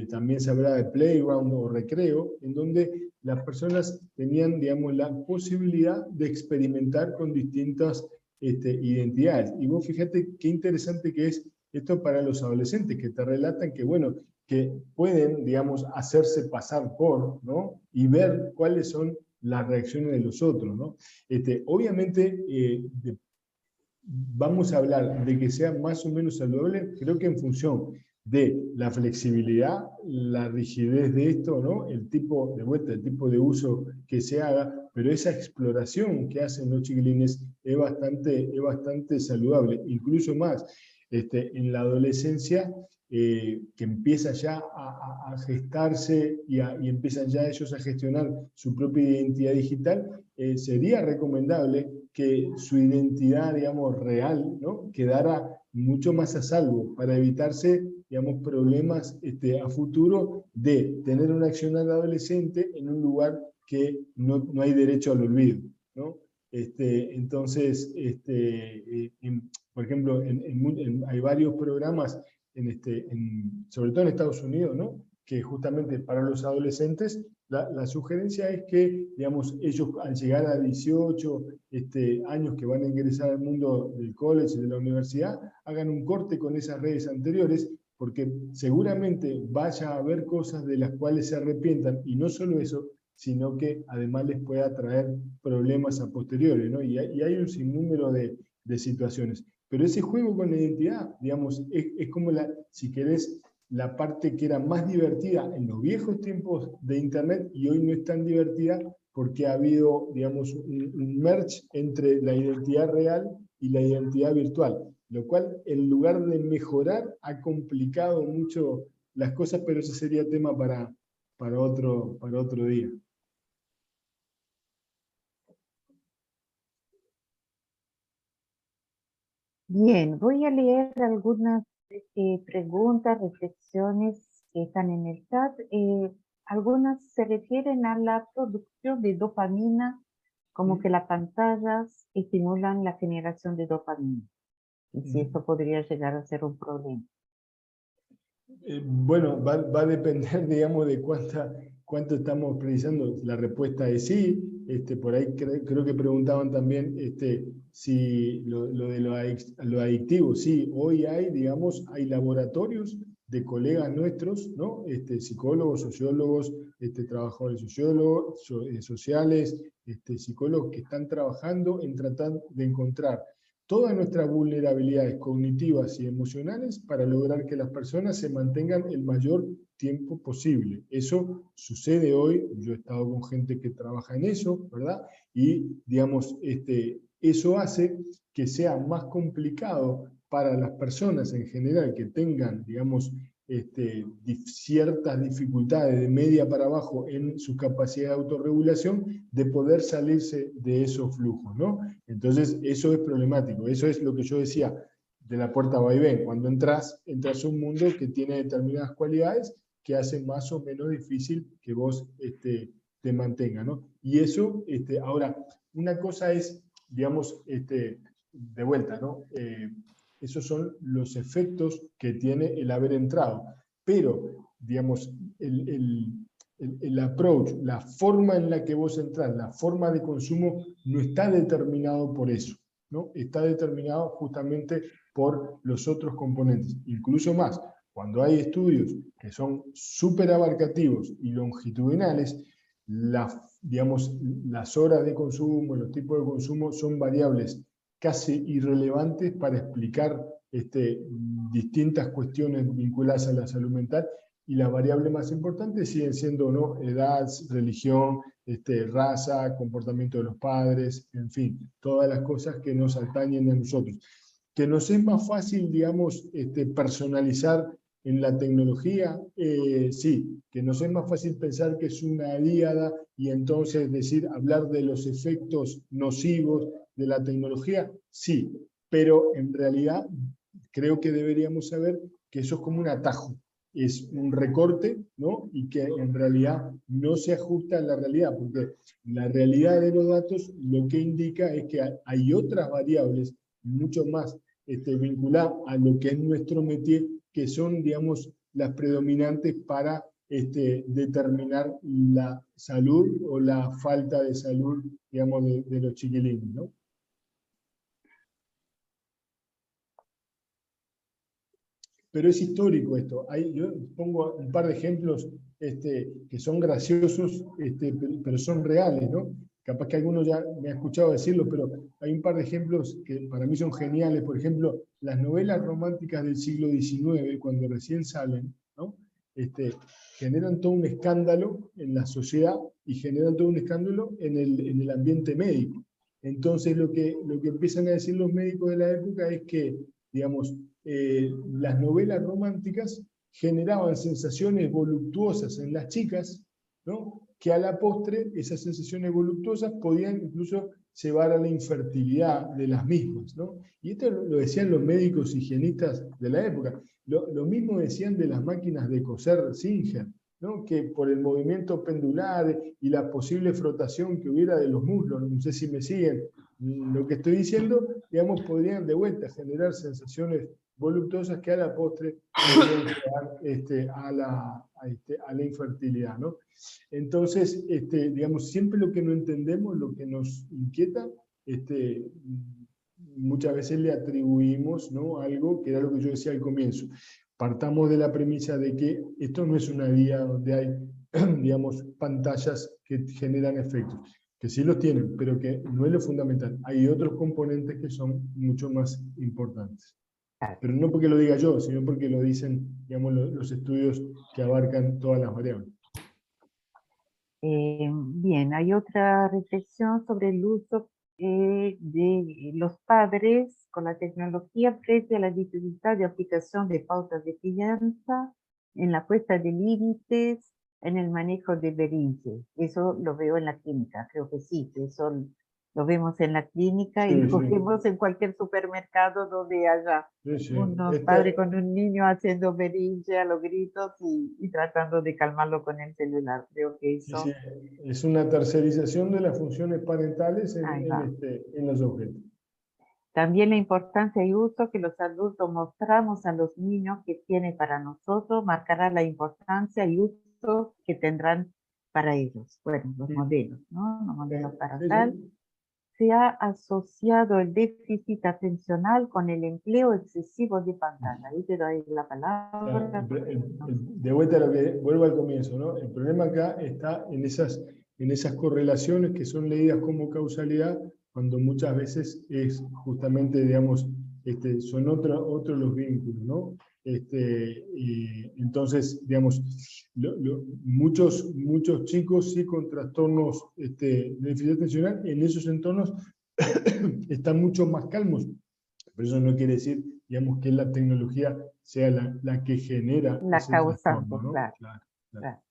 también se hablaba de playground o recreo, en donde las personas tenían, digamos, la posibilidad de experimentar con distintas identidades. Y vos fíjate qué interesante que es esto para los adolescentes, que te relatan que, bueno, que pueden, digamos, hacerse pasar por, ¿no? Y ver cuáles son las reacciones de los otros, ¿no? Obviamente, vamos a hablar de que sea más o menos saludable, creo que en función de la flexibilidad, la rigidez de esto, ¿no? El tipo de vuelta, el tipo de uso que se haga, pero esa exploración que hacen los chiquilines es bastante saludable, incluso más en la adolescencia, que empieza ya a gestarse y empiezan ya ellos a gestionar su propia identidad digital, sería recomendable que su identidad, digamos, real, ¿no?, quedara mucho más a salvo para evitarse, digamos, problemas a futuro de tener un accionar adolescente en un lugar que no hay derecho al olvido, ¿no? Entonces, por ejemplo, hay varios programas, sobre todo en Estados Unidos, ¿no?, que justamente para los adolescentes la sugerencia es que, digamos, ellos al llegar a 18 años que van a ingresar al mundo del college y de la universidad, hagan un corte con esas redes anteriores, porque seguramente vaya a haber cosas de las cuales se arrepientan, y no solo eso, sino que además les pueda traer problemas a posteriori, ¿no? Y hay un sinnúmero de situaciones. Pero ese juego con la identidad, digamos, es como si querés, la parte que era más divertida en los viejos tiempos de Internet y hoy no es tan divertida porque ha habido, digamos, un merge entre la identidad real y la identidad virtual, lo cual en lugar de mejorar ha complicado mucho las cosas, pero ese sería tema para otro día. Bien, voy a leer algunas preguntas, reflexiones que están en el chat. algunas se refieren a la producción de dopamina, como que las pantallas estimulan la generación de dopamina. Y si esto podría llegar a ser un problema. Bueno, va a depender, digamos, de cuánto estamos precisando. La respuesta es sí. Por ahí creo que preguntaban también si lo de lo adictivo. Sí, hoy hay, digamos, hay laboratorios de colegas nuestros, ¿no? Psicólogos, sociólogos, trabajadores sociales, psicólogos que están trabajando en tratar de encontrar todas nuestras vulnerabilidades cognitivas y emocionales para lograr que las personas se mantengan el mayor tiempo posible. Eso sucede hoy, yo he estado con gente que trabaja en eso, ¿verdad? Y, digamos, eso hace que sea más complicado para las personas en general que tengan, digamos, ciertas dificultades de media para abajo en su capacidad de autorregulación, de poder salirse de esos flujos, ¿no? Entonces, eso es problemático. Eso es lo que yo decía de la puerta vaivén. Cuando entras a un mundo que tiene determinadas cualidades que hacen más o menos difícil que vos te mantengas, ¿no? Y eso, ahora, una cosa es, digamos, de vuelta, ¿no? Esos son los efectos que tiene el haber entrado. Pero, digamos, el approach, la forma en la que vos entrás, la forma de consumo, no está determinado por eso, ¿no? Está determinado justamente por los otros componentes. Incluso más, cuando hay estudios que son súper abarcativos y longitudinales, digamos, las horas de consumo, los tipos de consumo son variables casi irrelevantes para explicar distintas cuestiones vinculadas a la salud mental, y la variable más importante siguen siendo, ¿no?, edad, religión, raza, comportamiento de los padres, en fin, todas las cosas que nos atañen a nosotros. Que nos es más fácil, digamos, personalizar en la tecnología, sí. Que nos es más fácil pensar que es una aliada y entonces hablar de los efectos nocivos de la tecnología, sí. Pero en realidad creo que deberíamos saber que eso es como un atajo, es un recorte, ¿no? Y que en realidad no se ajusta a la realidad, porque la realidad de los datos lo que indica es que hay otras variables mucho más vinculadas a lo que es nuestro métier, que son, digamos, las predominantes para determinar la salud o la falta de salud, digamos, de los chiquilines, ¿no? Pero es histórico esto. Yo pongo un par de ejemplos que son graciosos, pero son reales, ¿no? Capaz que alguno ya me ha escuchado decirlo, pero hay un par de ejemplos que para mí son geniales. Por ejemplo, las novelas románticas del siglo XIX, cuando recién salen, ¿no? Generan todo un escándalo en la sociedad y generan todo un escándalo en el ambiente médico. Entonces lo que empiezan a decir los médicos de la época es que, digamos, las novelas románticas generaban sensaciones voluptuosas en las chicas, ¿no?, que a la postre esas sensaciones voluptuosas podían incluso llevar a la infertilidad de las mismas, ¿no? Y esto lo decían los médicos higienistas de la época. Lo mismo decían de las máquinas de coser Singer, ¿no?, que por el movimiento pendular y la posible frotación que hubiera de los muslos, no sé si me siguen lo que estoy diciendo, digamos, podrían de vuelta generar sensaciones voluptuosas que a la postre podrían llevar a la infertilidad, ¿no? Entonces, digamos, siempre lo que no entendemos, lo que nos inquieta, muchas veces le atribuimos, ¿no?, algo que era lo que yo decía al comienzo. Partamos de la premisa de que esto no es una guía donde hay, digamos, pantallas que generan efectos, que sí los tienen, pero que no es lo fundamental. Hay otros componentes que son mucho más importantes. Pero no porque lo diga yo, sino porque lo dicen, digamos, los estudios que abarcan todas las variables. Bien, hay otra reflexión sobre el uso de los padres con la tecnología frente a la dificultad de aplicación de pautas de crianza, en la puesta de límites, en el manejo de berrinches. Eso lo veo en la clínica, creo que sí, que eso Lo vemos en la clínica y Sí, lo sí. vemos en cualquier supermercado donde haya Sí, sí. unos padres con un niño haciendo berrinche a los gritos y tratando de calmarlo con el celular. Creo que Sí, eso, sí, es una tercerización de las funciones parentales ahí va. en los objetos. También la importancia y uso que los adultos mostramos a los niños que tiene para nosotros marcará la importancia y uso que tendrán para ellos. Bueno, los modelos, ¿no? Los modelos para Sí, tal. sí. Se ha asociado el déficit atencional con el empleo excesivo de pantalla. Ahí te doy la Claro, palabra. de vuelta a lo que vuelvo al comienzo, ¿no? El problema acá está en esas correlaciones que son leídas como causalidad, cuando muchas veces es justamente, digamos, son otros los vínculos, ¿no? Entonces, digamos, muchos chicos sí con trastornos de déficit atencional en esos entornos están mucho más calmos. Pero eso no quiere decir, digamos, que la tecnología sea la que genera La ese causante, trastorno, ¿no? claro, Claro. claro.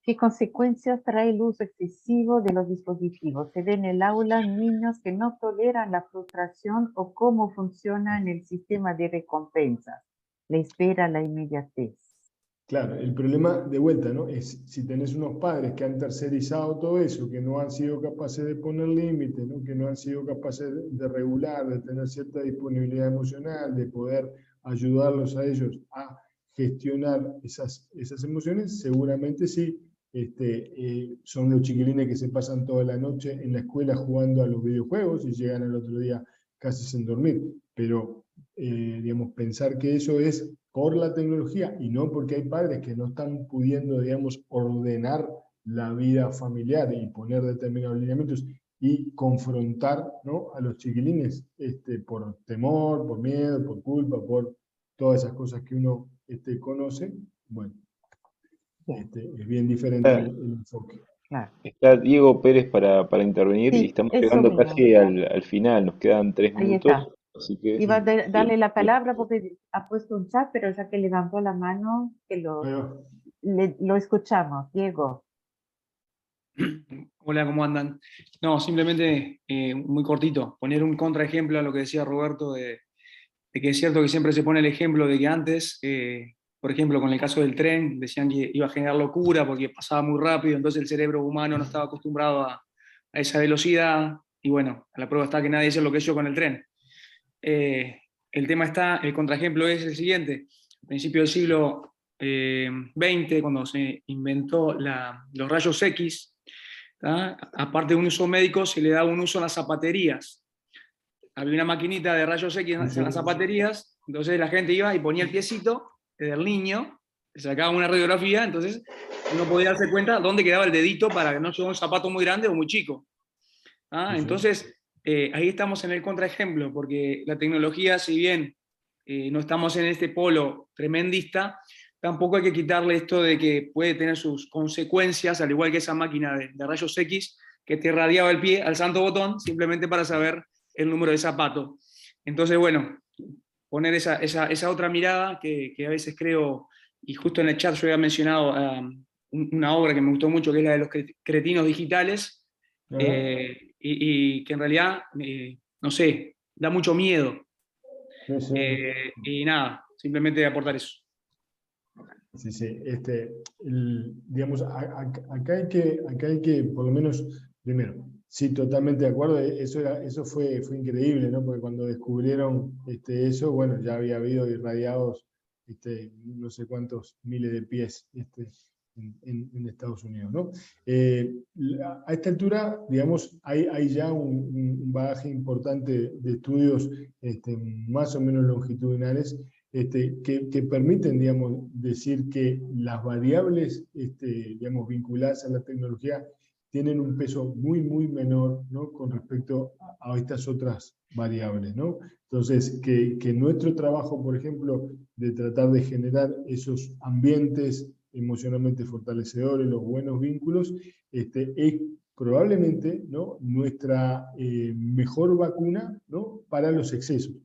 ¿Qué consecuencias trae el uso excesivo de los dispositivos? Se ve en el aula niños que no toleran la frustración o cómo funciona en el sistema de recompensas. Le espera la inmediatez. Claro, el problema de vuelta, ¿no? Es si tenés unos padres que han tercerizado todo eso, que no han sido capaces de poner límites, ¿no? Que no han sido capaces de regular, de tener cierta disponibilidad emocional, de poder ayudarlos a ellos a gestionar esas emociones, seguramente sí. Son los chiquilines que se pasan toda la noche en la escuela jugando a los videojuegos y llegan al otro día casi sin dormir. Pero, digamos, pensar que eso es por la tecnología y no porque hay padres que no están pudiendo, digamos, ordenar la vida familiar y poner determinados lineamientos y confrontar, ¿no?, a los chiquilines por temor, por miedo, por culpa, por todas esas cosas que uno conoce. Bueno, es bien diferente el enfoque. Claro. Está Diego Pérez para intervenir y Sí, estamos eso llegando mismo. casi al final, nos quedan 3 Ahí minutos, está. así que Iba a darle la sí. palabra porque ha puesto un chat, pero ya que levantó la mano, que Ahí va. lo escuchamos. Diego. Hola, ¿cómo andan? No, simplemente muy cortito, poner un contraejemplo a lo que decía Roberto de que es cierto que siempre se pone el ejemplo de que antes, por ejemplo, con el caso del tren, decían que iba a generar locura porque pasaba muy rápido, entonces el cerebro humano no estaba acostumbrado a esa velocidad, y bueno, a la prueba está que nadie se enloqueció con el tren. El tema está, el contraejemplo es el siguiente: a principios del siglo XX, cuando se inventó los rayos X, ¿tá? Aparte de un uso médico, se le daba un uso a las zapaterías. Había una maquinita de rayos X en las zapaterías, entonces la gente iba y ponía el piecito del niño, le sacaba una radiografía, entonces uno podía darse cuenta dónde quedaba el dedito para que no sea un zapato muy grande o muy chico. Entonces, ahí estamos en el contraejemplo, porque la tecnología, si bien no estamos en este polo tremendista, tampoco hay que quitarle esto de que puede tener sus consecuencias, al igual que esa máquina de rayos X que te radiaba el pie al santo botón simplemente para saber el número de zapato. Entonces, bueno, poner esa otra mirada que a veces creo, y justo en el chat yo había mencionado una obra que me gustó mucho, que es la de los cretinos digitales, y que en realidad, no sé, da mucho miedo. Sí, sí. Y nada, simplemente aportar eso. Sí, sí. Digamos, acá hay que, por lo menos, primero, sí, totalmente de acuerdo, eso fue increíble, ¿no? Porque cuando descubrieron eso, bueno, ya había habido irradiados no sé cuántos miles de pies en Estados Unidos, ¿no? A esta altura, digamos, hay ya un bagaje importante de estudios más o menos longitudinales que permiten, digamos, decir que las variables, digamos, vinculadas a la tecnología tienen un peso muy, muy menor, ¿no?, con respecto a estas otras variables, ¿no? Entonces, que nuestro trabajo, por ejemplo, de tratar de generar esos ambientes emocionalmente fortalecedores, los buenos vínculos, es probablemente, ¿no?, nuestra mejor vacuna, ¿no?, para los excesos.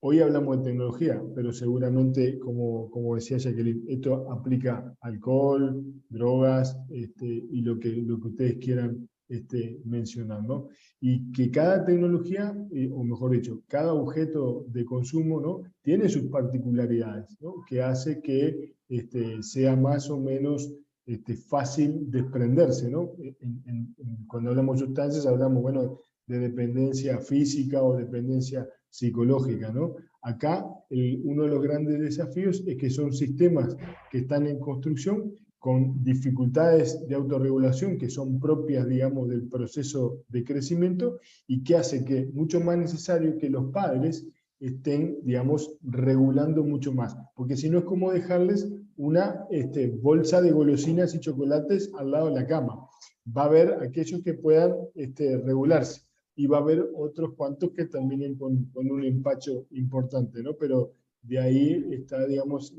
Hoy hablamos de tecnología, pero seguramente, como decía Jacqueline, esto aplica alcohol, drogas y lo que ustedes quieran mencionar, ¿no? Y que cada tecnología, o mejor dicho, cada objeto de consumo, ¿no? Tiene sus particularidades, ¿no? Que hace que sea más o menos fácil desprenderse, ¿no? Cuando hablamos de sustancias hablamos, bueno, de dependencia física o dependencia psicológica, ¿no? Acá uno de los grandes desafíos es que son sistemas que están en construcción con dificultades de autorregulación que son propias, digamos, del proceso de crecimiento y que hace que mucho más necesario que los padres estén, digamos, regulando mucho más. Porque si no es como dejarles una bolsa de golosinas y chocolates al lado de la cama. Va a haber aquellos que puedan regularse y va a haber otros cuantos que terminen con un empacho importante, ¿no? Pero de ahí está, digamos,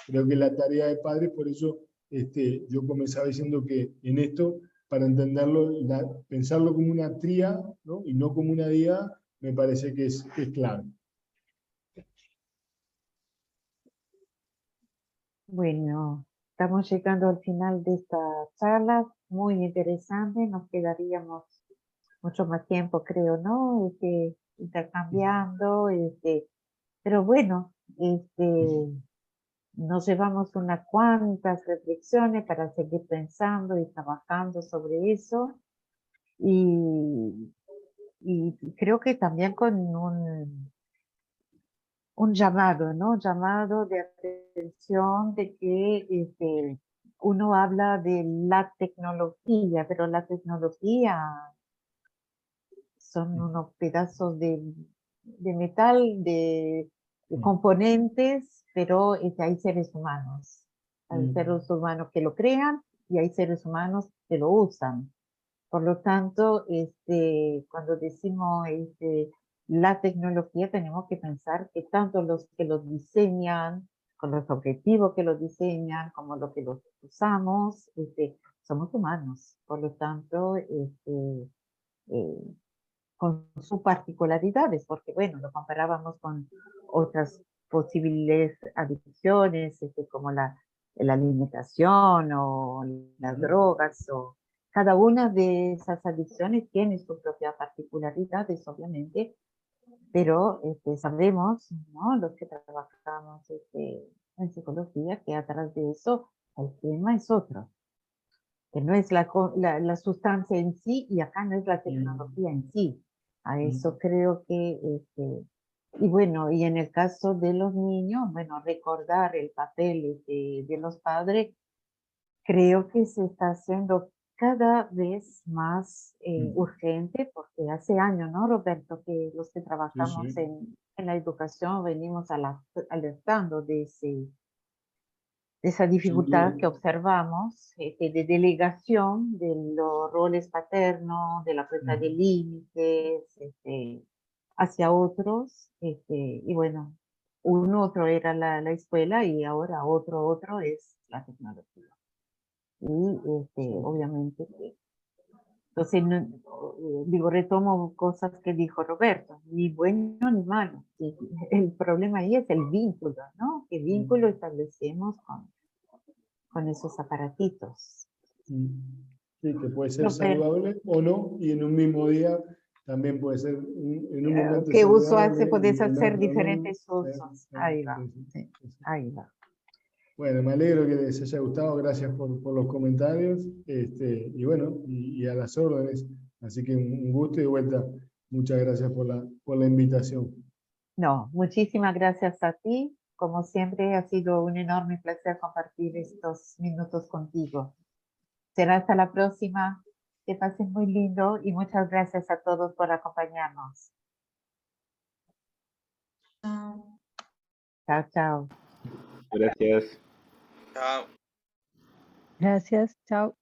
creo que la tarea de padres, por eso yo comenzaba diciendo que en esto, para entenderlo, pensarlo como una tría, ¿no? Y no como una diada, me parece que es clave. Bueno, estamos llegando al final de esta charla, muy interesante, nos quedaríamos mucho más tiempo, creo, ¿no? Intercambiando, pero bueno, nos llevamos unas cuantas reflexiones para seguir pensando y trabajando sobre eso, y creo que también con un llamado, ¿no? Llamado de atención de que uno habla de la tecnología, pero la tecnología son unos pedazos de metal, de componentes, pero hay seres humanos. Hay seres humanos que lo crean y hay seres humanos que lo usan. Por lo tanto, cuando decimos la tecnología, tenemos que pensar que tanto los que los diseñan, con los objetivos que los diseñan, como los que los usamos, somos humanos. Por lo tanto, con sus particularidades, porque bueno, lo comparábamos con otras posibles adicciones, como la alimentación o las drogas, o cada una de esas adicciones tiene sus propias particularidades, obviamente, pero sabemos, ¿no? Los que trabajamos en psicología, que atrás de eso el tema es otro, que no es la sustancia en sí, y acá no es la tecnología en sí. A eso creo que, y bueno, y en el caso de los niños, bueno, recordar el papel de los padres, creo que se está haciendo cada vez más urgente, porque hace años, ¿no, Roberto? Que los que trabajamos Sí. en la educación venimos alertando de esa dificultad que observamos de delegación de los roles paternos, de la falta de límites hacia otros, y bueno, otro era la escuela y ahora otro es la tecnología. Y obviamente, entonces, digo, retomo cosas que dijo Roberto, ni bueno ni malo. El problema ahí es el vínculo, ¿no? ¿Qué vínculo establecemos con esos aparatitos? Sí, que puede ser saludable o no, y en un mismo día también puede ser, en un momento ¿Qué uso saludable, hace? Puedes en hacer otro no. diferentes usos. Ahí va, Sí. ahí va. Bueno, me alegro que les haya gustado, gracias por los comentarios, y bueno, y a las órdenes, así que un gusto y de vuelta, muchas gracias por la invitación. No, muchísimas gracias a ti. Como siempre, ha sido un enorme placer compartir estos minutos contigo. Será hasta la próxima. Que pasen muy lindo y muchas gracias a todos por acompañarnos. Chao. Chao, chao. Gracias. Chao. Gracias, chao.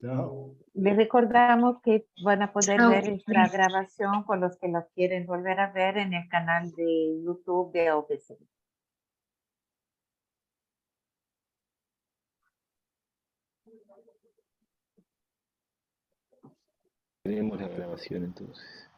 Chao. Les recordamos que van a poder Chao. ver esta grabación con los que las quieren volver a ver en el canal de YouTube de OPC. Tenemos la grabación entonces.